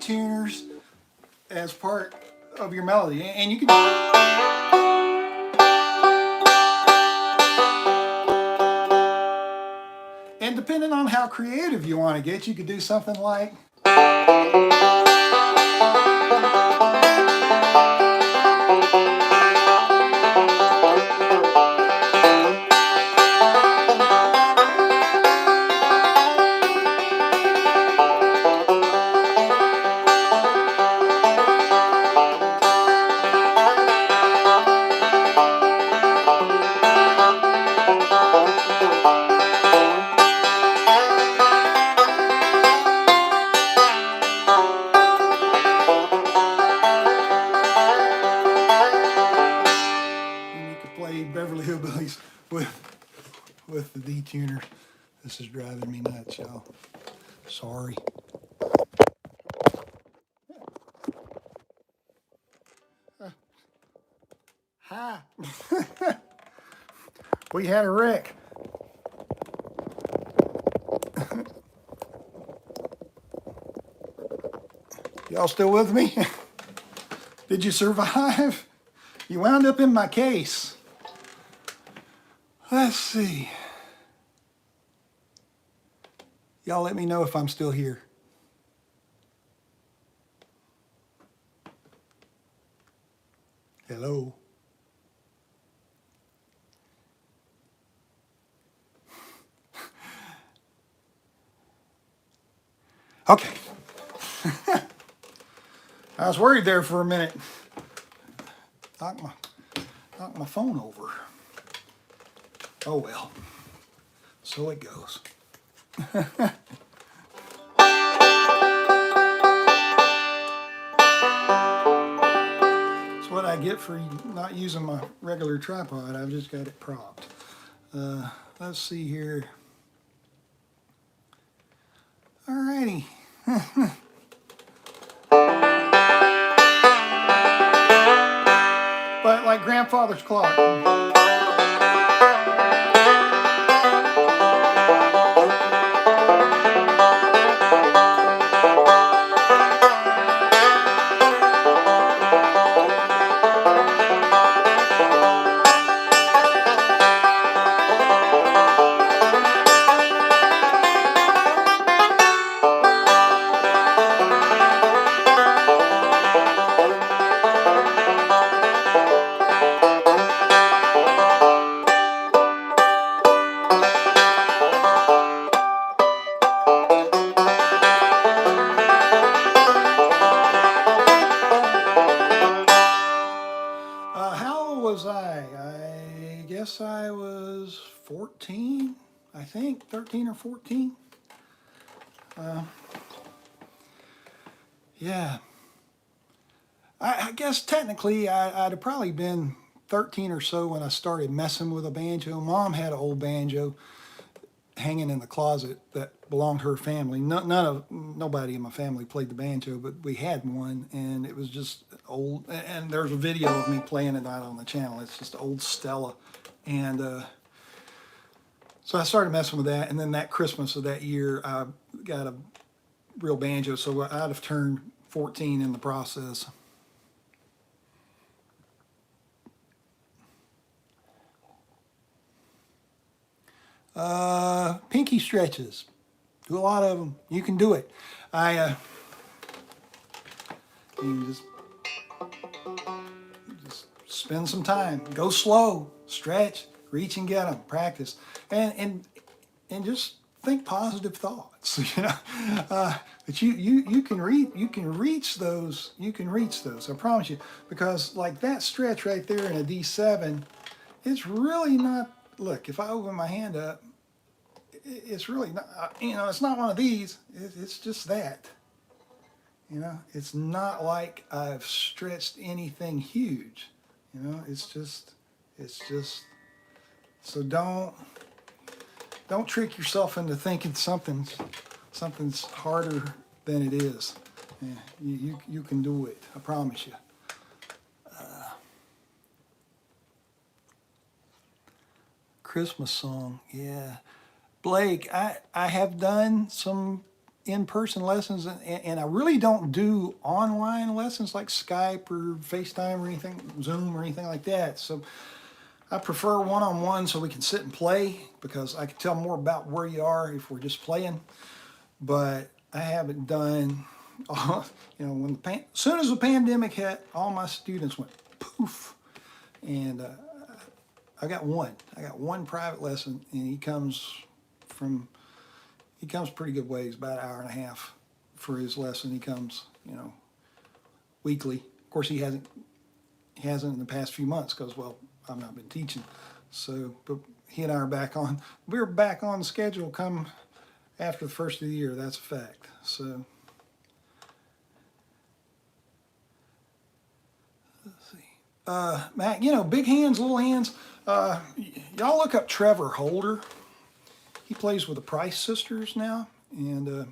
tuners as part of your melody, and you can. And depending on how creative you want to get, you could do something like. With the detuner. This is driving me nuts, y'all. Sorry. Hi. We had a wreck. Y'all still with me? Did you survive? You wound up in my case. Let's see. Y'all let me know if I'm still here. Hello. Okay. I was worried there for a minute. Knocked my phone over. Oh well. So it goes. That's what I get for not using my regular tripod. I've just got it propped. Let's see here. Alrighty. But like grandfather's clock. How old was I? I guess I was 14, I think, 13 or 14. Yeah. I guess technically I'd have probably been 13 or so when I started messing with a banjo. Mom had an old banjo hanging in the closet that belonged to her family. Nobody in my family played the banjo, but we had one, and it was just old. And there's a video of me playing it out on the channel. It's just old Stella, and so I started messing with that. And then that Christmas of that year, I got a real banjo. So I'd have turned 14 in the process. Pinky stretches. Do a lot of them. You can do it. You can just spend some time. Go slow. Stretch. Reach and get them. Practice. And just think positive thoughts. You know, but you can reach those. You can reach those. I promise you. Because like that stretch right there in a D7, it's really not. Look, if I open my hand up, it's really not, you know, it's not one of these. It's just that. You know, it's not like I've stretched anything huge. You know, it's just, so don't trick yourself into thinking something's harder than it is. Yeah, you can do it. I promise you. Christmas song, yeah. Blake, I have done some in-person lessons, and I really don't do online lessons like Skype or FaceTime or anything, Zoom or anything like that. So I prefer one-on-one so we can sit and play, because I can tell more about where you are if we're just playing. But I haven't done, you know, when as soon as the pandemic hit, all my students went poof, and I got one private lesson, and he comes pretty good ways, about an hour and a half for his lesson. He comes, you know, weekly. Of course, he hasn't in the past few months because, well, I've not been teaching. So, but he and I are we're back on schedule come after the first of the year. That's a fact. So, let's see. Matt, you know, big hands, little hands. Y'all look up Trevor Holder. He plays with the Price Sisters now, and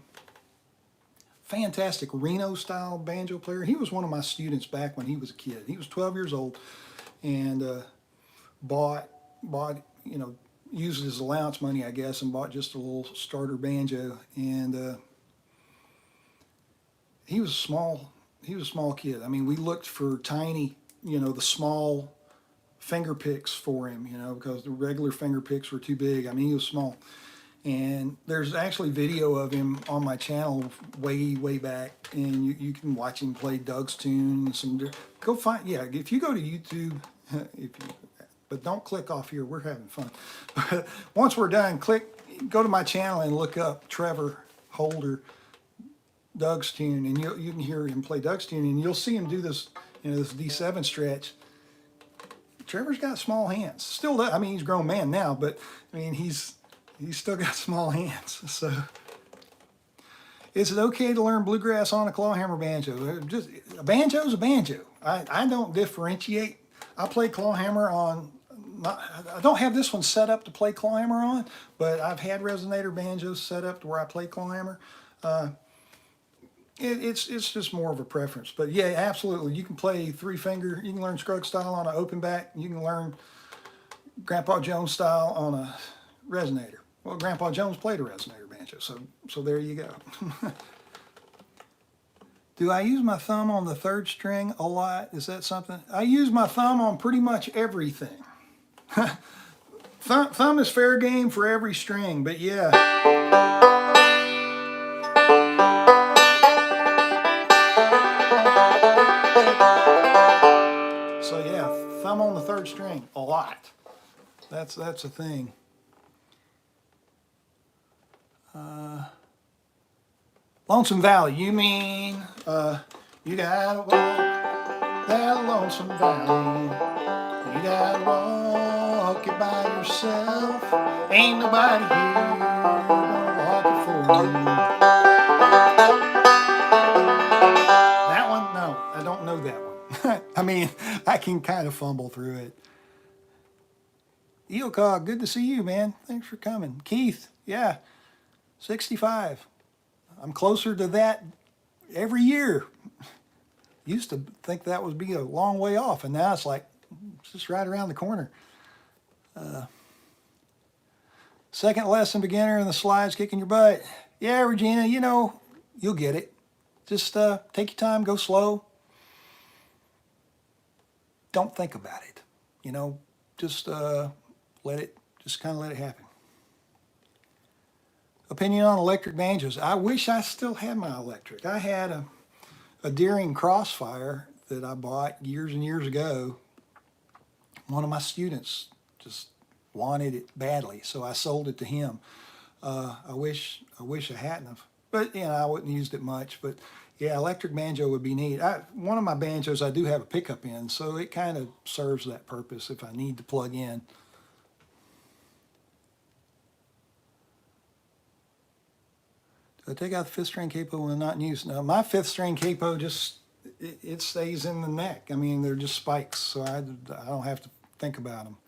fantastic Reno-style banjo player. He was one of my students back when he was a kid. He was 12 years old, and bought, you know, used his allowance money, I guess, and bought just a little starter banjo. And he was small. He was a small kid. I mean, we looked for tiny, the small finger picks for him, because the regular finger picks were too big. I mean, he was small. And there's actually video of him on my channel way back, and you can watch him play Doug's tune. Go find, yeah, if you go to YouTube, but don't click off here, we're having fun. But once we're done, go to my channel and look up Trevor Holder, Doug's tune, and you can hear him play Doug's tune, and you'll see him do this, this D7 stretch. Trevor's got small hands. Still does. I mean, he's a grown man now, but I mean, he's still got small hands. So, is it okay to learn bluegrass on a clawhammer banjo? Just a banjo's a banjo. I don't differentiate. I play clawhammer on. I don't have this one set up to play clawhammer on, but I've had resonator banjos set up to where I play clawhammer. It's just more of a preference. But yeah, absolutely. You can play 3-finger. You can learn Scruggs style on an open back. You can learn Grandpa Jones style on a resonator. Well, Grandpa Jones played a resonator banjo, so there you go. Do I use my thumb on the 3rd string a lot? Is that something? I use my thumb on pretty much everything. Thumb is fair game for every string, but yeah. So yeah, thumb on the 3rd string a lot. That's a thing. Lonesome Valley. You mean you gotta walk that lonesome valley. You gotta walk it by yourself. Ain't nobody here gonna walk it for you. That one? No, I don't know that one. I mean, I can kind of fumble through it. Eocog, good to see you, man. Thanks for coming. Keith, yeah, 65. I'm closer to that every year. Used to think that would be a long way off, and now it's like, it's just right around the corner. Second lesson, beginner, and the slides kicking your butt. Yeah, Regina, you'll get it. Just take your time, go slow. Don't think about it. Just kind of let it happen. Opinion on electric banjos. I wish I still had my electric. I had a Deering Crossfire that I bought years and years ago. One of my students just wanted it badly, so I sold it to him. I wish I hadn't have, but I wouldn't used it much. But yeah, electric banjo would be neat. One of my banjos I do have a pickup in, so it kind of serves that purpose if I need to plug in. Do I take out the 5th string capo when not in use? No, my 5th string capo just it stays in the neck. I mean, they're just spikes, so I don't have to think about them.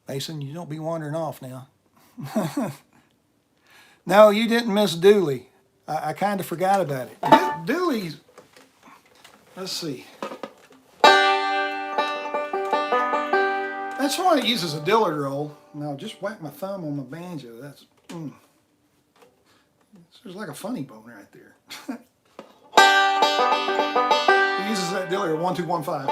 Mason, you don't be wandering off now. No, you didn't miss Dooley. I kind of forgot about it. Dooley's, let's see. That's one that uses a Dillard roll. Now just whack my thumb on my banjo. That's, there's like a funny bone right there. He uses that Dillard 1-2-1-5.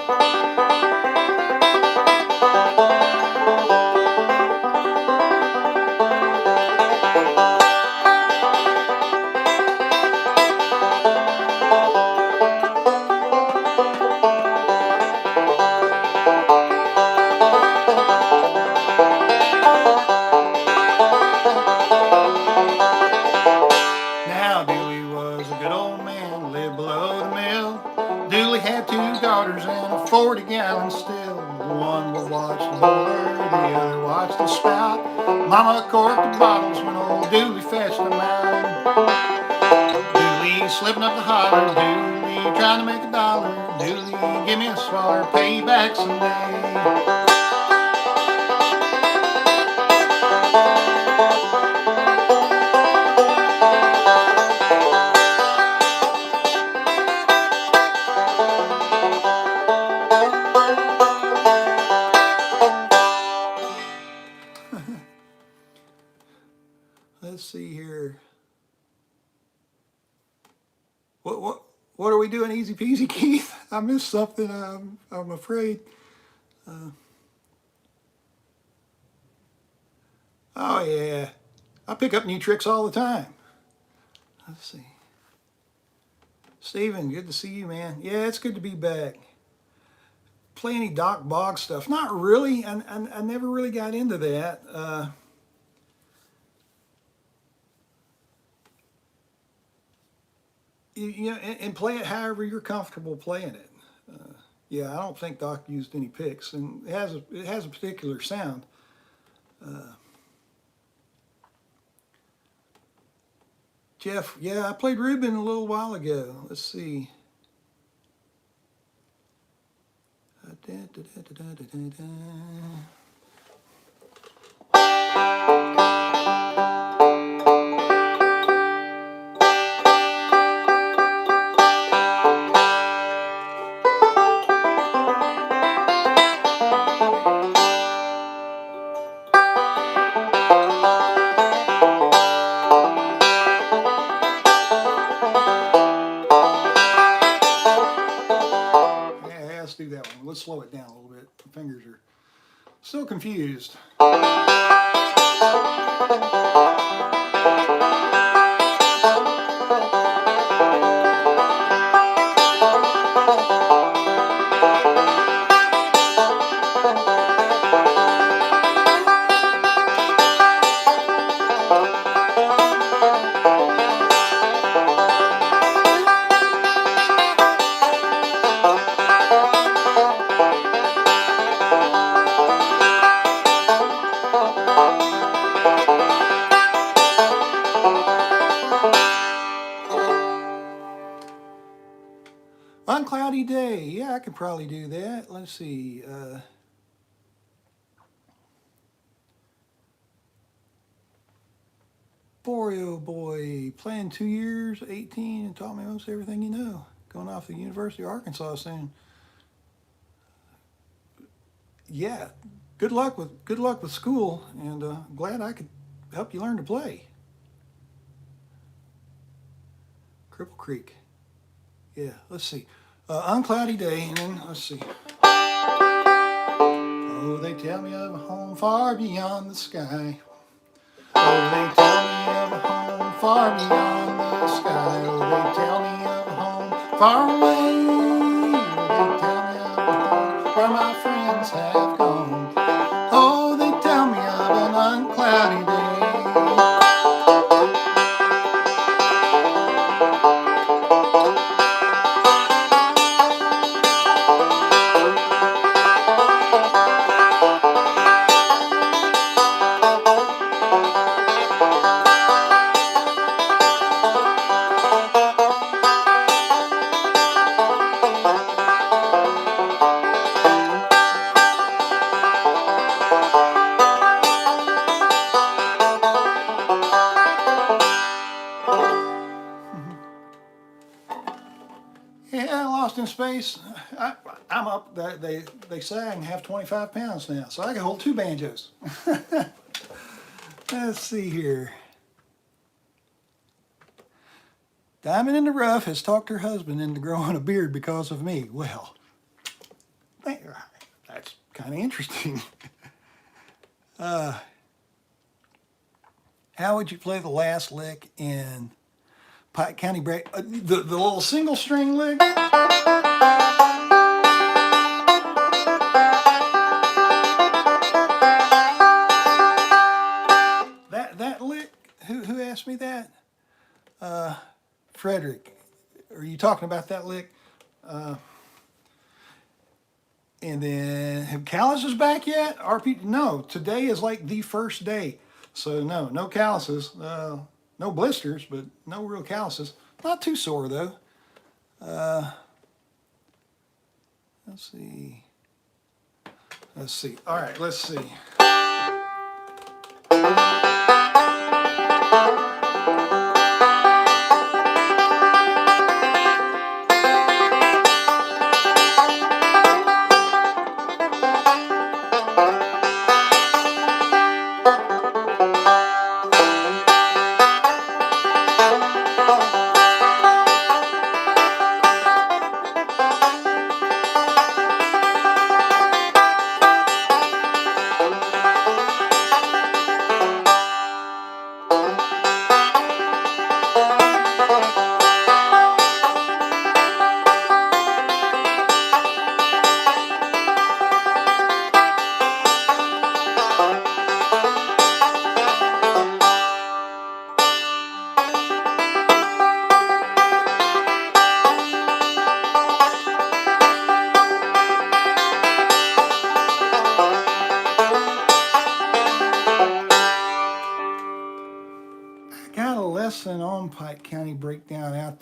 Dooley had 2 daughters and a 40-gallon still. The one would watch the boiler, the other watched the spout. Mama corked the bottles when old Dooley fetched them out. Dooley slipping up the holler, Dooley trying to make $1. Dooley, give me a swaller, pay back someday. What are we doing, easy peasy, Keith? I missed something. I'm afraid. Oh yeah, I pick up new tricks all the time. Let's see. Steven, good to see you, man. Yeah, it's good to be back. Play any Doc Bog stuff? Not really. I never really got into that. You know, and play it however you're comfortable playing it. Yeah, I don't think Doc used any picks, and it has a particular sound. Jeff, yeah, I played Reuben a little while ago. Let's see. Da, da, da, yeah, let's do that one. Let's slow it down a little bit. The fingers are still confused. On cloudy day, yeah, I could probably do that. Let's see. Borio boy, playing 2 years, 18, and taught me most everything you know. Going off to the University of Arkansas soon. Yeah, good luck with school, and glad I could help you learn to play. Cripple Creek. Yeah, let's see. On cloudy day, and then let's see. Oh, they tell me of a home far beyond the sky. Oh, they tell me of a home far beyond the sky. Oh, they tell me of a home far away. Oh, they tell me of a home where my friends have gone. Oh, they tell me of an uncloudy day. Yeah, Lost in Space. I'm up. They say I can have 25 pounds now, so I can hold 2 banjos. Let's see here. Diamond in the Rough has talked her husband into growing a beard because of me. Well, that's kind of interesting. How would you play the last lick in Pike County Break? The little single string lick? That lick? Who asked me that? Frederick. Are you talking about that lick? And then, have Calluses back yet? RP? No, today is like the first day. So no calluses. No blisters, but no real calluses. Not too sore though. Let's see. All right, let's see.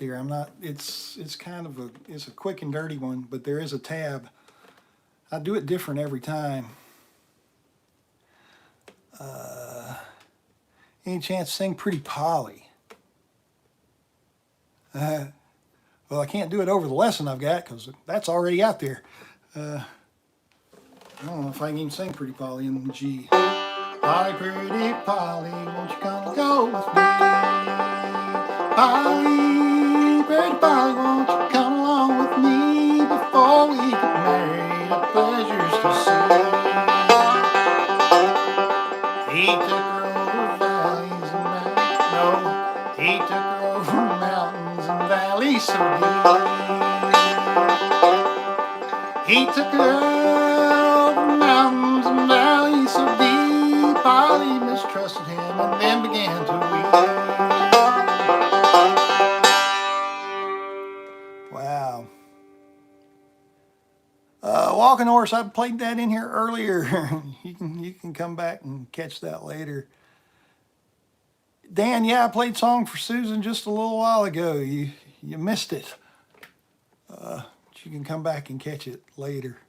there. I'm not, it's kind of it's a quick and dirty one, but there is a tab. I do it different every time. Any chance to sing Pretty Polly? Well, I can't do it over the lesson I've got because that's already out there. I don't know if I can even sing Pretty Polly in G. Polly, pretty Polly, won't you come and go with me? Polly, pretty Polly, won't you come along with me before we get married? The pleasures to see. He took her over valleys and mountains. No, he took her over mountains and valleys so deep. He took her over mountains and valleys so deep. Polly mistrusted him and then began to weep. Wow. Walking Horse, I played that in here earlier. you can come back and catch that later. Dan, yeah, I played Song for Susan just a little while ago. You missed it. But you can come back and catch it later.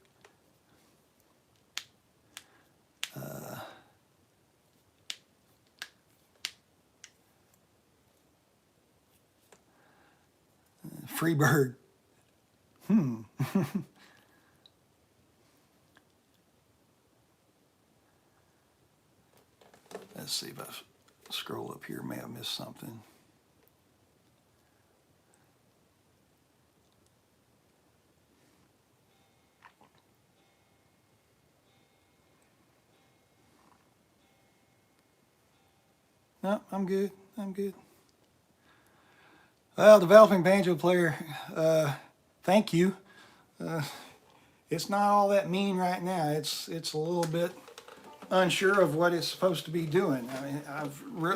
Freebird. Let's see if I scroll up here. May have missed something. No, I'm good. I'm good. Well, developing banjo player, thank you. It's not all that mean right now. It's a little bit unsure of what it's supposed to be doing. I mean,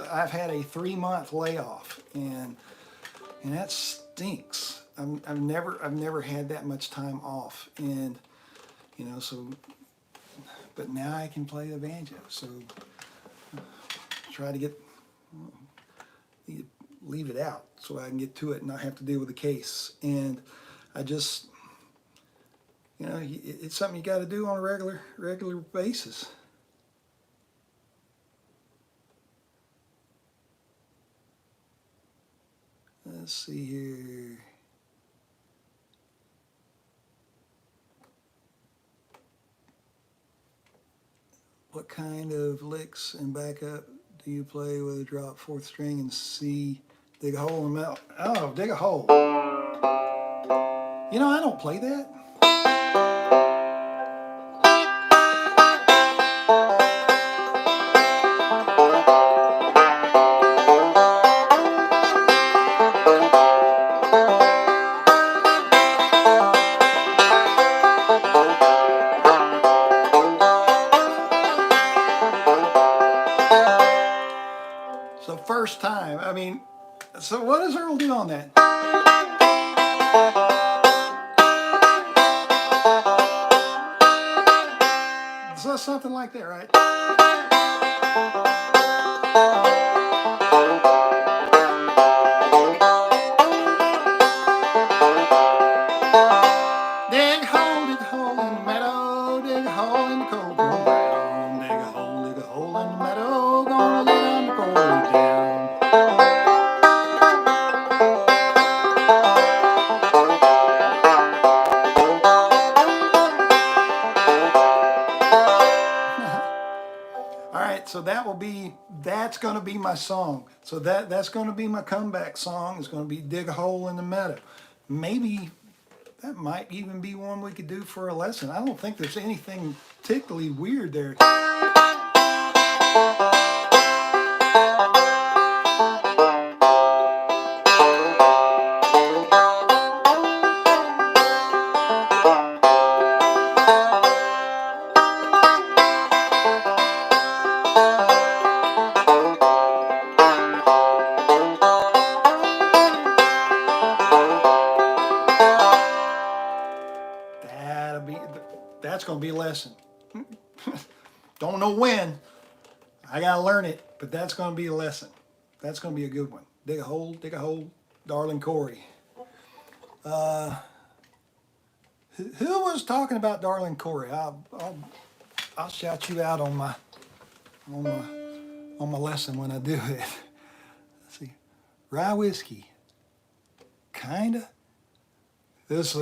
I've had a 3-month layoff, and that stinks. I've never had that much time off, and you know, so. But now I can play the banjo, so try to leave it out so I can get to it and not have to deal with the case. And I just, you know, it's something you got to do on a regular basis. Let's see here. What kind of licks and backup do you play with a drop 4th string and C? Dig a hole in the metal. Oh, dig a hole. You know, I don't play that. So first time, I mean, so what does Earl do on that? So something like that, right? Dig a hole in the meadow, dig a hole in the cold ground. Dig a hole in the meadow, gonna lay down the cold down. All right, so that's going to be my song. So that's going to be my comeback song. It's going to be Dig a Hole in the Meadow. Maybe that might even be one we could do for a lesson. I don't think there's anything particularly weird there. That's going to be a lesson. Don't know when. I got to learn it, but that's going to be a lesson. That's going to be a good one. Dig a hole, dig a hole, Darling Corey. Who was talking about Darling Corey? I'll shout you out on my lesson when I do it. Let's see, rye whiskey, kinda. This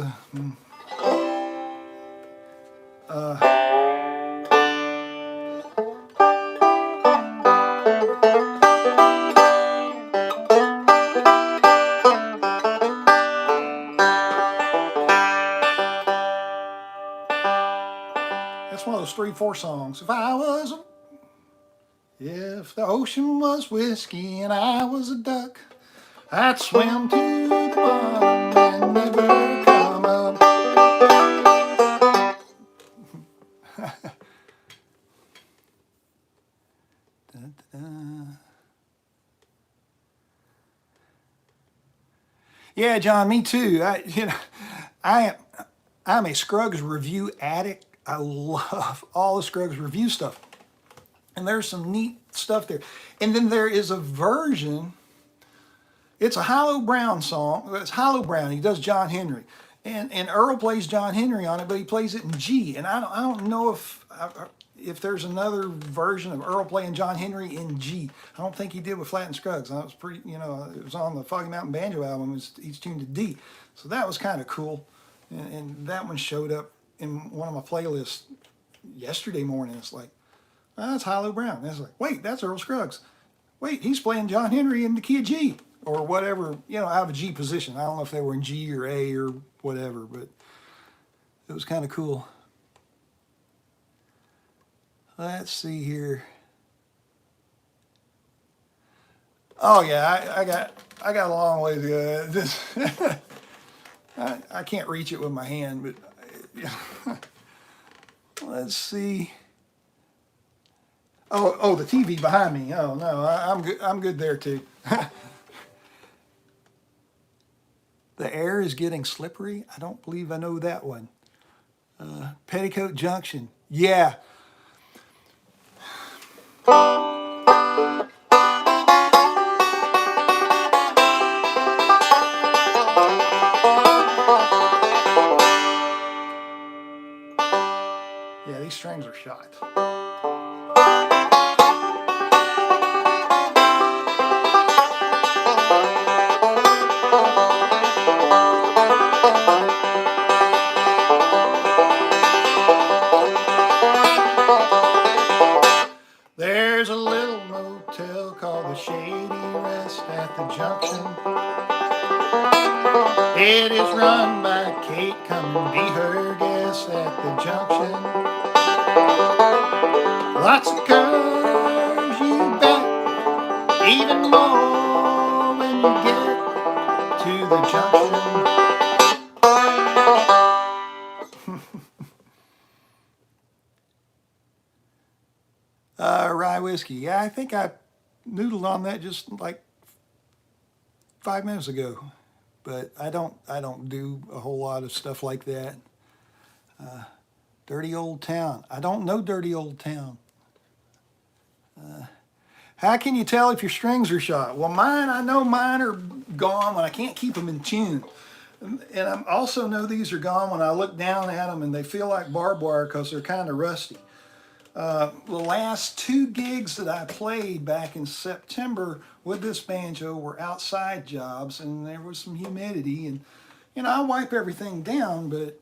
that's one of those 3/4 songs. If the ocean was whiskey and I was a duck, I'd swim to the bottom and never come up. Da, da, da. Yeah, John, me too. I'm a Scruggs review addict. I love all the Scruggs review stuff. And there's some neat stuff there. And then there is a version, it's a Hollow Brown song. It's Hollow Brown. He does John Henry. And Earl plays John Henry on it, but he plays it in G. And I don't know if there's another version of Earl playing John Henry in G. I don't think he did with Flat and Scruggs. That was pretty, it was on the Foggy Mountain Banjo album. It was each tuned to D. So that was kind of cool. And that one showed up in one of my playlists yesterday morning. It's like, oh, that's Hollow Brown. And it's like, wait, that's Earl Scruggs. Wait, he's playing John Henry in the key of G or whatever, out of a G position. I don't know if they were in G or A or whatever, but it was kind of cool. Let's see here. Oh yeah, I got a long way to go. This I can't reach it with my hand, but let's see. Oh, the TV behind me. Oh no, I'm good there too. The air is getting slippery. I don't believe I know that one. Petticoat Junction. Yeah. Yeah, these strings are shot. There's a little motel called the Shady Rest at the Junction. It is run by Kate. Come and be her guest at the Junction. Lots of curves, you bet. Even more when you get to the Junction. Rye whiskey. Yeah, I think I noodled on that just like 5 minutes ago, but I don't do a whole lot of stuff like that. Dirty Old Town. I don't know Dirty Old Town. How can you tell if your strings are shot? Well, I know mine are gone when I can't keep them in tune. And I also know these are gone when I look down at them and they feel like barbed wire because they're kind of rusty. The last 2 gigs that I played back in September with this banjo were outside jobs, and there was some humidity, and I wipe everything down, but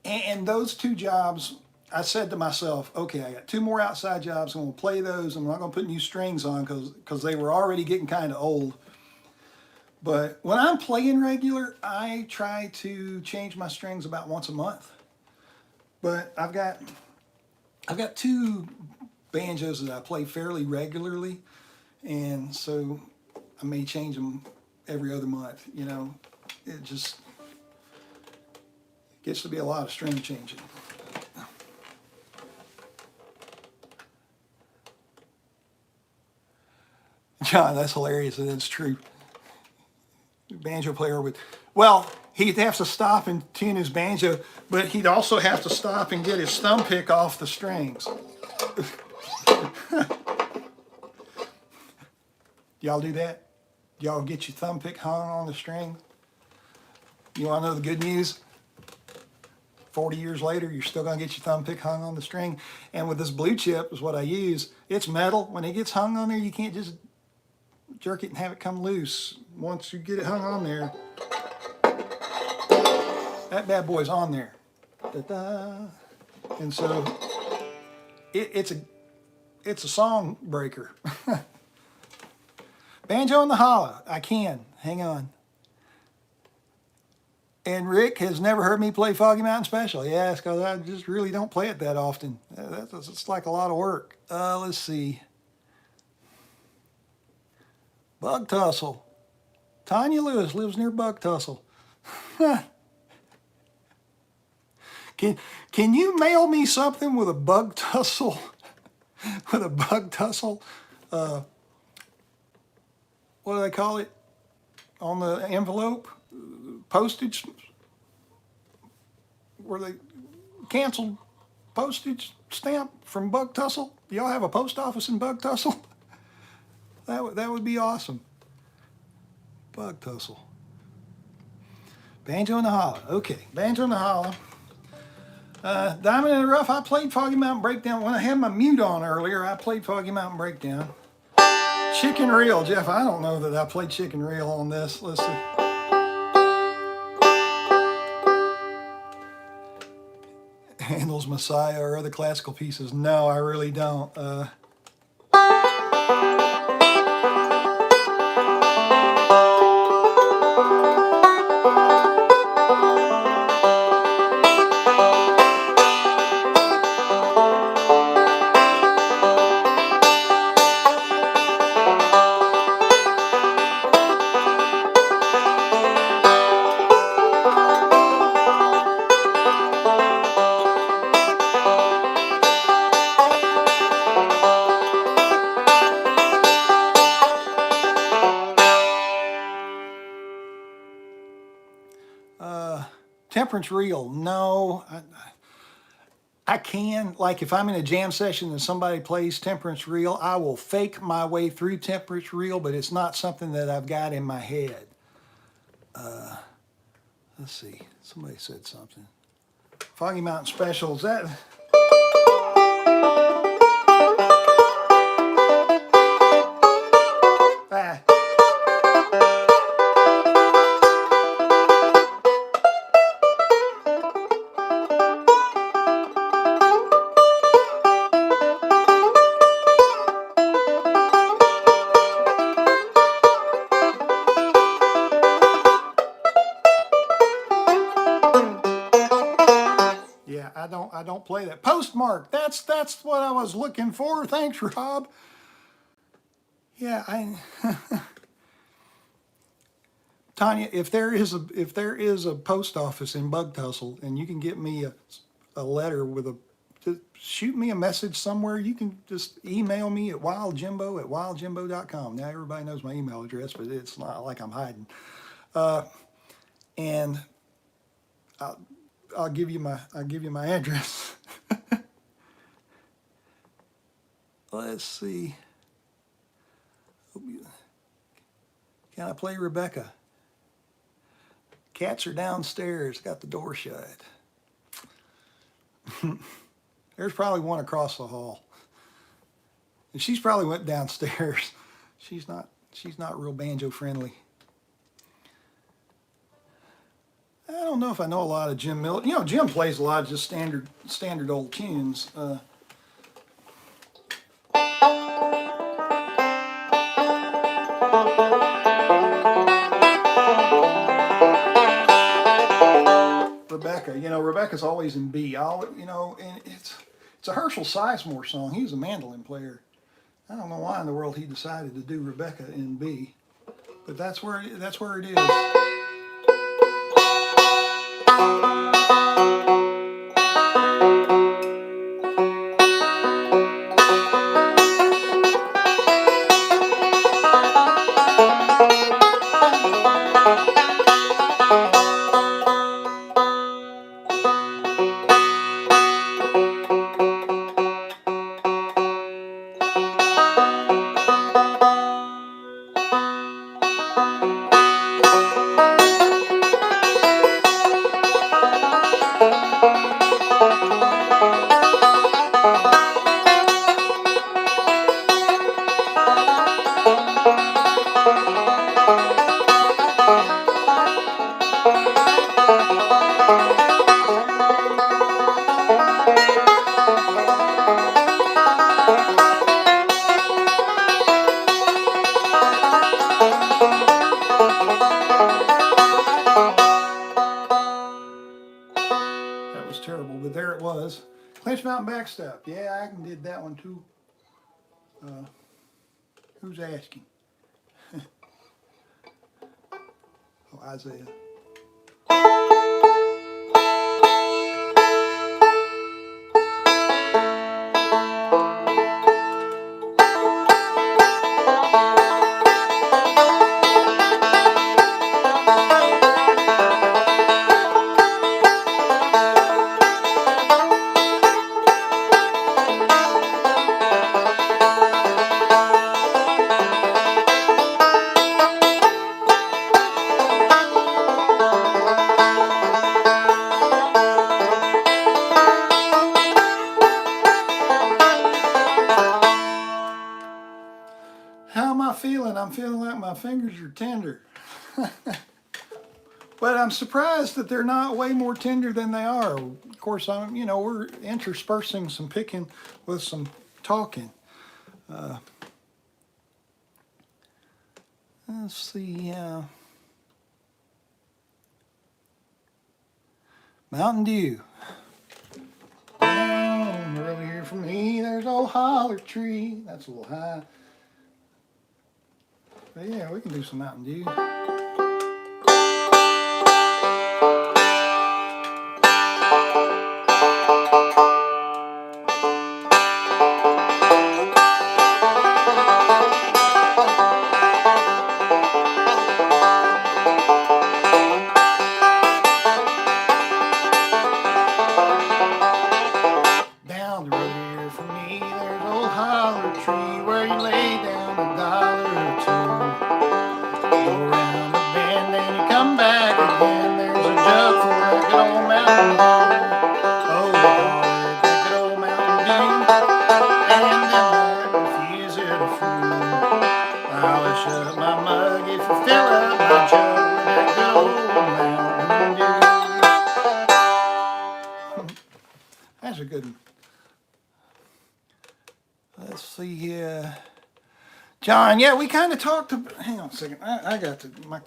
and those 2 jobs, I said to myself, okay, I got 2 more outside jobs. I'm going to play those. I'm not going to put new strings on because they were already getting kind of old. But when I'm playing regular, I try to change my strings about once a month. But I've got 2 banjos that I play fairly regularly, and so I may change them every other month. It just gets to be a lot of string changing. John, that's hilarious, and it's true. Banjo player would, well, he'd have to stop and tune his banjo, but he'd also have to stop and get his thumb pick off the strings. Y'all do that? Y'all get your thumb pick hung on the string? You want to know the good news? 40 years later, you're still going to get your thumb pick hung on the string. And with this blue chip is what I use. It's metal. When it gets hung on there, you can't just jerk it and have it come loose. Once you get it hung on there, that bad boy's on there. Da-da. And so it's a song breaker. Banjo in the hollow. I can. Hang on. And Rick has never heard me play Foggy Mountain Special. Yes, because I just really don't play it that often. It's like a lot of work. Let's see. Bug Tussle. Tanya Lewis lives near Bug Tussle. Can you mail me something with a Bug Tussle? With a Bug Tussle? What do they call it on the envelope? Postage? Were they canceled postage stamp from Bug Tussle? Do y'all have a post office in Bug Tussle? That would be awesome. Bug Tussle. Banjo in the Hollow. Okay, Banjo in the Hollow. Diamond in the Rough, I played Foggy Mountain Breakdown. When I had my mute on earlier, I played Foggy Mountain Breakdown. Chicken Reel, Jeff, I don't know that I played Chicken Reel on this. Let's see. Handel's Messiah or other classical pieces. No, I really don't. Temperance Reel, no. I can, like if I'm in a jam session and somebody plays Temperance Reel, I will fake my way through Temperance Reel, but it's not something that I've got in my head. Let's see, somebody said something. Foggy Mountain Specials, that... Ah. I don't play that. Postmark, that's what I was looking for. Thanks, Rob. Yeah, Tanya, if there is a post office in Bug Tussle and you can get me a letter with just shoot me a message somewhere. You can just email me at wildjimbo@wildjimbo.com. Now everybody knows my email address, but it's not like I'm hiding. And I'll give you my address. Let's see. Can I play Rebecca? Cats are downstairs. Got the door shut. There's probably one across the hall. And she's probably went downstairs. She's not real banjo friendly. I don't know if I know a lot of Jim Miller. You know, Jim plays a lot of just standard old tunes. Rebecca, you know, Rebecca's always in B. You know, and it's a Herschel Sizemore song. He was a mandolin player. I don't know why in the world he decided to do Rebecca in B, but that's where it is. Space Mountain Backstep. Yeah, I can did that one too. Who's asking? Oh, Isaiah. How am I feeling? I'm feeling like my fingers are tender. But I'm surprised that they're not way more tender than they are. Of course, we're interspersing some picking with some talking. Let's see. Mountain Dew. Down over here from me, there's old holler tree. That's a little high. But yeah, we can do some Mountain Dew. Down the road here from me, there's old holler tree where you lay down $1 or two. Go around the bend and you come back again. There's a jug full of that good old Mountain Dew. Oh, they call it that good old Mountain Dew. And then I refuse it a fool. I'll shut my mug if you fill up my jug with that good old Mountain Dew. That's a good one. Let's see here. John, yeah, we kind of talked to, hang on a second. I got to, my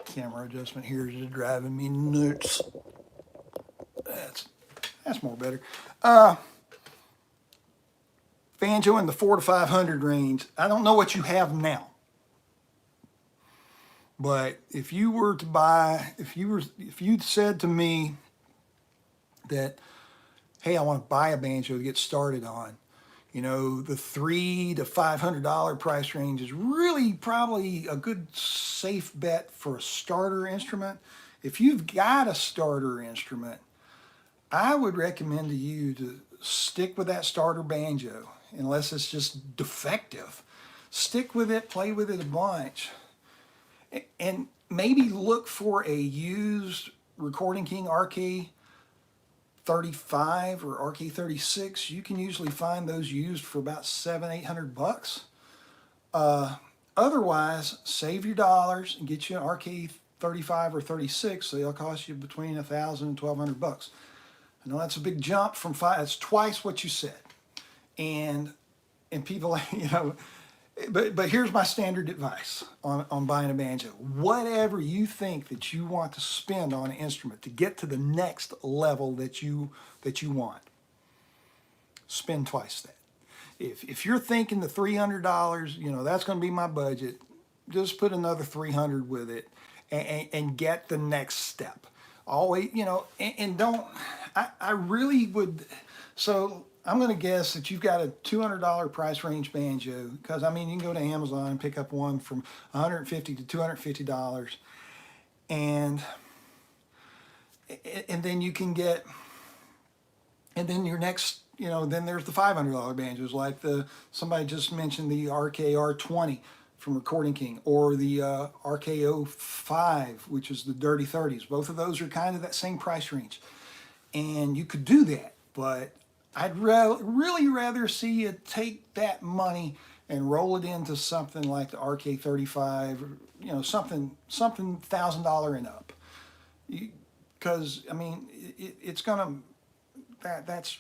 camera adjustment here is driving me nuts. That's more better. Banjo in the 400 to 500 range. I don't know what you have now. But if you were to buy, if you'd said to me that, hey, I want to buy a banjo to get started on, the $300 to $500 price range is really probably a good safe bet for a starter instrument. If you've got a starter instrument, I would recommend to you to stick with that starter banjo, unless it's just defective. Stick with it, play with it a bunch, and maybe look for a used Recording King RK 35 or RK 36. You can usually find those used for about $700-800. Otherwise, save your dollars and get you an RK 35 or 36. So they'll cost you between $1,000 and $1,200. I know that's a big jump from five. That's twice what you said. And people, but here's my standard advice on buying a banjo. Whatever you think that you want to spend on an instrument to get to the next level that you want, spend twice that. If you're thinking the $300, that's going to be my budget, just put another $300 with it and get the next step. Always, and don't, I really would, so I'm going to guess that you've got a $200 price range banjo, because you can go to Amazon and pick up one from $150 to $250, and then you can get, and then your next, then there's the $500 banjos, like somebody just mentioned the RKR20 from Recording King, or the RKO5, which is the Dirty 30s. Both of those are kind of that same price range, and you could do that, but I'd really rather see you take that money and roll it into something like the RK35, something $1,000 and up. Because it's gonna, that's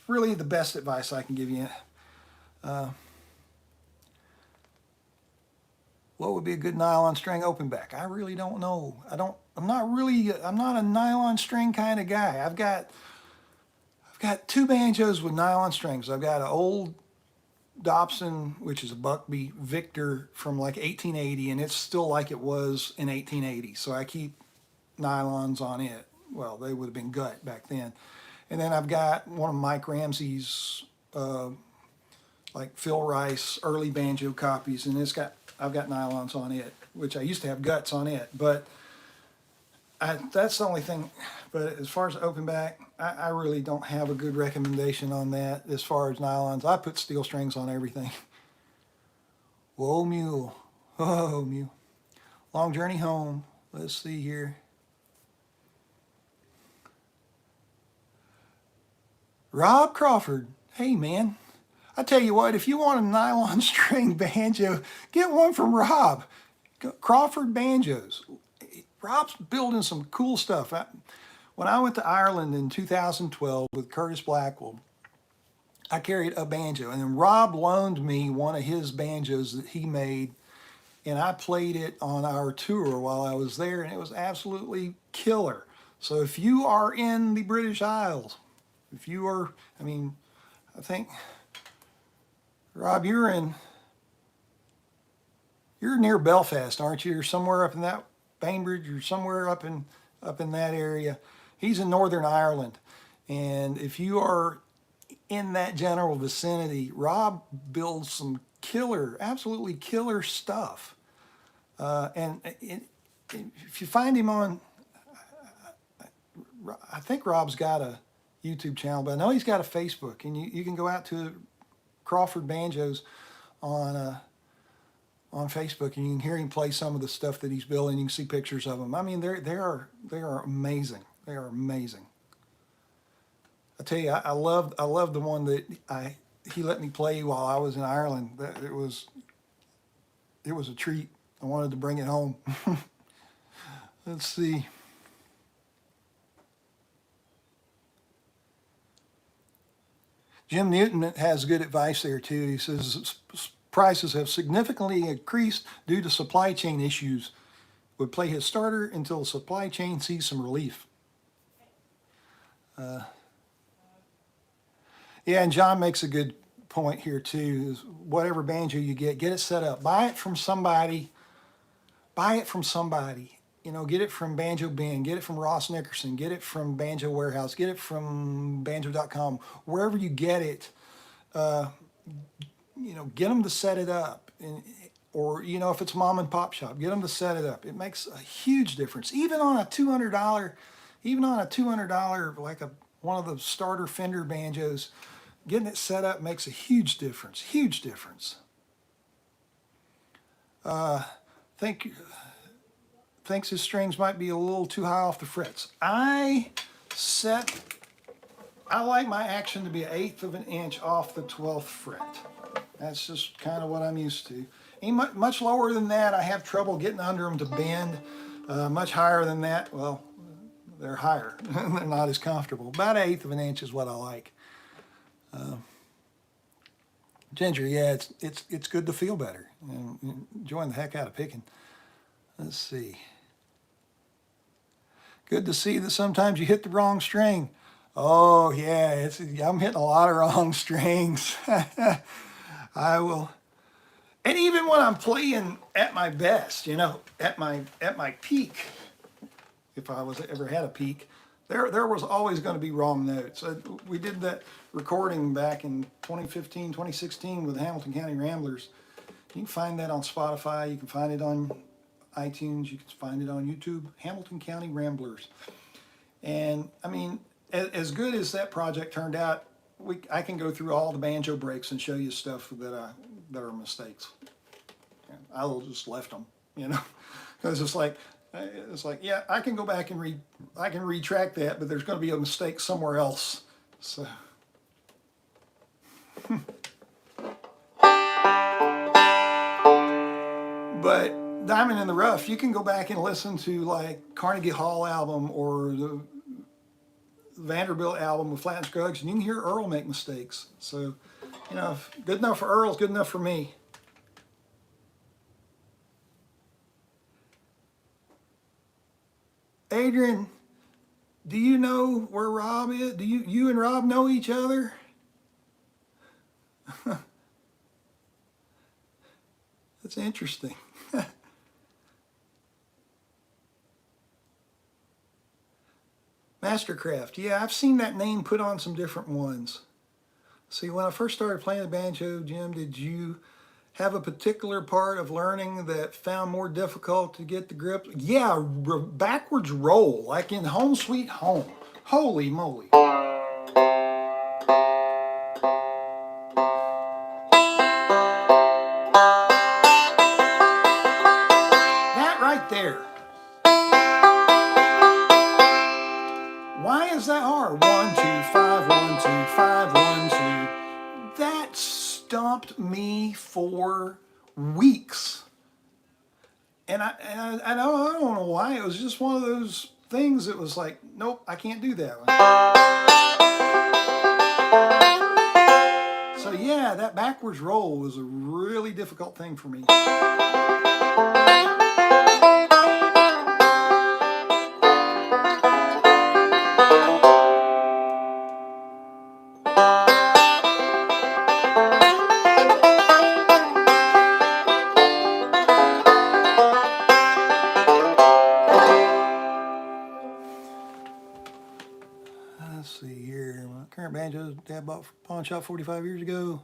really the best advice I can give you. What would be a good nylon string open back? I really don't know. I'm not a nylon string kind of guy. I've got I've got two banjos with nylon strings. I've got an old Dobson, which is a Buckby Victor from like 1880, and it's still like it was in 1880. So I keep nylons on it. Well, they would have been gut back then. And then I've got one of Mike Ramsey's like Phil Rice early banjo copies, and I've got nylons on it, which I used to have guts on it, but that's the only thing. But as far as open back, I really don't have a good recommendation on that as far as nylons. I put steel strings on everything. Whoa, mule. Whoa, mule. Long journey home. Let's see here. Rob Crawford. Hey, man. I tell you what, if you want a nylon string banjo, get one from Rob. Crawford Banjos. Rob's building some cool stuff. When I went to Ireland in 2012 with Curtis Blackwell, I carried a banjo, and then Rob loaned me one of his banjos that he made, and I played it on our tour while I was there, and it was absolutely killer. So if you are in the British Isles, if you are, I mean, I think, Rob, you're near Belfast, aren't you? You're somewhere up in that Bainbridge, or somewhere up in that area. He's in Northern Ireland, and if you are in that general vicinity, Rob builds some killer, absolutely killer stuff. And if you find him on, I think Rob's got a YouTube channel, but I know he's got a Facebook, and you can go out to Crawford Banjos on Facebook, and you can hear him play some of the stuff that he's building. You can see pictures of them. I mean, they are amazing. They are amazing. I tell you, I love the one that he let me play while I was in Ireland. It was a treat. I wanted to bring it home. Let's see. Jim Newton has good advice there too. He says prices have significantly increased due to supply chain issues. Would play his starter until the supply chain sees some relief. Yeah, and John makes a good point here too. Is whatever banjo you get it set up. Buy it from somebody. You know, get it from Banjo Ben, get it from Ross Nickerson, get it from Banjo Warehouse, get it from Banjo.com. Wherever you get it, you know, get them to set it up. Or, you know, if it's mom and pop shop, get them to set it up. It makes a huge difference. Even on a $200, like one of the starter Fender banjos, getting it set up makes a huge difference. Huge difference. Thinks his strings might be a little too high off the frets. I like my action to be 1/8 of an inch off the 12th fret. That's just kind of what I'm used to. Much lower than that, I have trouble getting under them to bend. Much higher than that, well, they're higher. They're not as comfortable. About 1/8 of an inch is what I like. Ginger, yeah, it's good to feel better. And enjoying the heck out of picking. Let's see. Good to see that sometimes you hit the wrong string. Oh yeah, I'm hitting a lot of wrong strings. I will, and even when I'm playing at my best, you know, at my peak, if I was ever had a peak, there was always going to be wrong notes. We did that recording back in 2015, 2016 with the Hamilton County Ramblers. You can find that on Spotify. You can find it on iTunes. You can find it on YouTube. Hamilton County Ramblers. And I mean, as good as that project turned out, I can go through all the banjo breaks and show you stuff that are mistakes. I will just left them, you know, because it's like, yeah, I can go back and I can retract that, but there's going to be a mistake somewhere else. So. But Diamond in the Rough, you can go back and listen to like Carnegie Hall album or the Vanderbilt album with Flat and Scruggs, and you can hear Earl make mistakes. So, you know, if good enough for Earl is good enough for me. Adrian Do you know where Rob is? Do you and Rob know each other? That's interesting. Mastercraft. Yeah, I've seen that name put on some different ones. See, when I first started playing the banjo, Jim, did you have a particular part of learning that found more difficult to get the grip? Yeah, backwards roll, like in Home Sweet Home. Holy moly. That right there. Why is that hard? 1, 2, 5, 1, 2, 5, 1, 2. That stumped me for weeks. And I don't know why. It was just one of those things that was like, nope, I can't do that one. So yeah, that backwards roll was a really difficult thing for me. Let's see here. My current banjo Dad bought from pawn shop 45 years ago.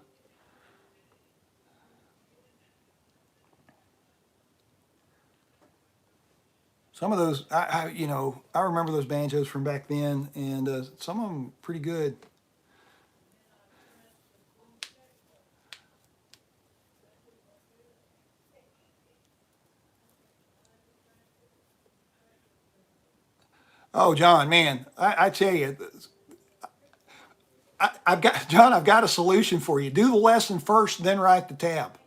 Some of those, I remember those banjos from back then, and some of them pretty good. Oh, John, man, I tell you, I've got a solution for you. Do the lesson first, then write the tab.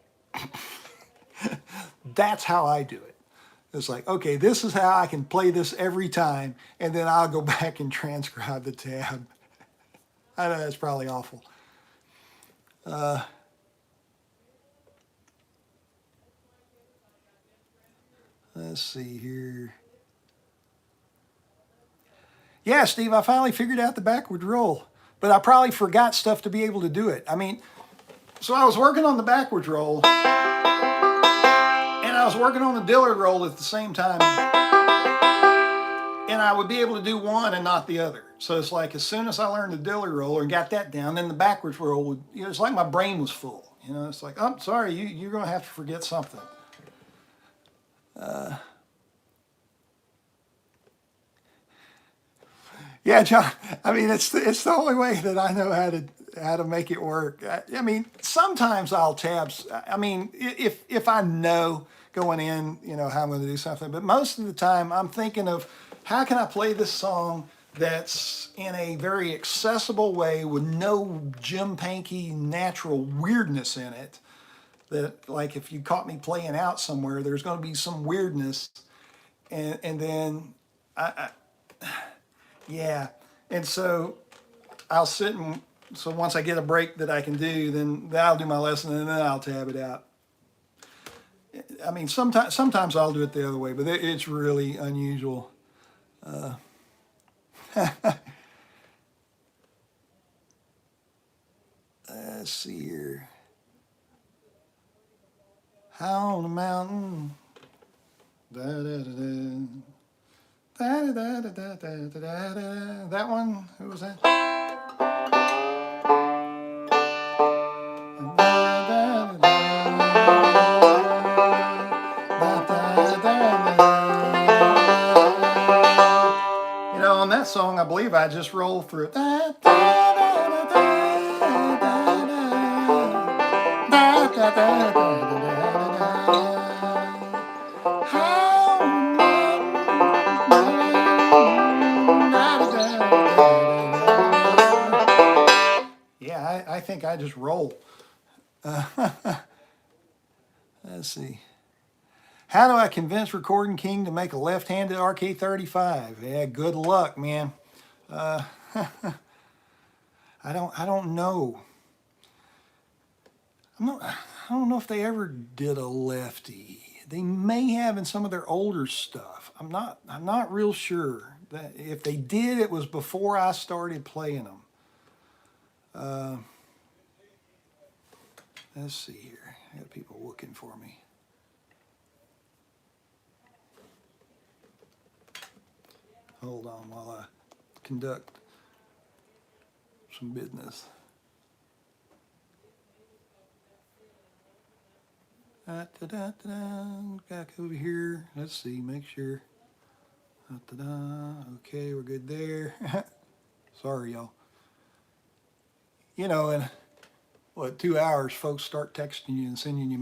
That's how I do it. It's like, okay, this is how I can play this every time, and then I'll go back and transcribe the tab. I know that's probably awful. Let's see here. Yeah, Steve, I finally figured out the backward roll, but I probably forgot stuff to be able to do it. I mean, so I was working on the backwards roll, and I was working on the Dillard roll at the same time, and I would be able to do one and not the other. So it's like as soon as I learned the Dillard roll and got that down, then the backwards roll would, it's like my brain was full. It's like, oh, sorry, you're going to have to forget something. Yeah, John. I mean, it's the only way that I know how to make it work. I mean, sometimes I'll tabs. I mean, if I know going in, how I'm going to do something. But most of the time, I'm thinking of how can I play this song that's in a very accessible way with no Jim Pankey natural weirdness in it. That, like, if you caught me playing out somewhere, there's going to be some weirdness, and then yeah, and so I'll sit and so once I get a break that I can do, then I'll do my lesson and then I'll tab it out. I mean, sometimes I'll do it the other way, but it's really unusual. Let's see here. How on the mountain. Da, da, da, da. Da, da, da, da, da, da, da, da. That one, who was that? On that song, I believe I just rolled through it. Yeah, I think I just roll. Let's see. How do I convince Recording King to make a left-handed RK35? Yeah, good luck, man. I don't know. I don't know if they ever did a lefty. They may have in some of their older stuff. I'm not real sure. If they did, it was before I started playing them. Let's see here. I got people looking for me. Hold on while I conduct some business. Back over here. Let's see, make sure. Okay, we're good there. Sorry, y'all. You know, in what, 2 hours, folks start texting you and sending you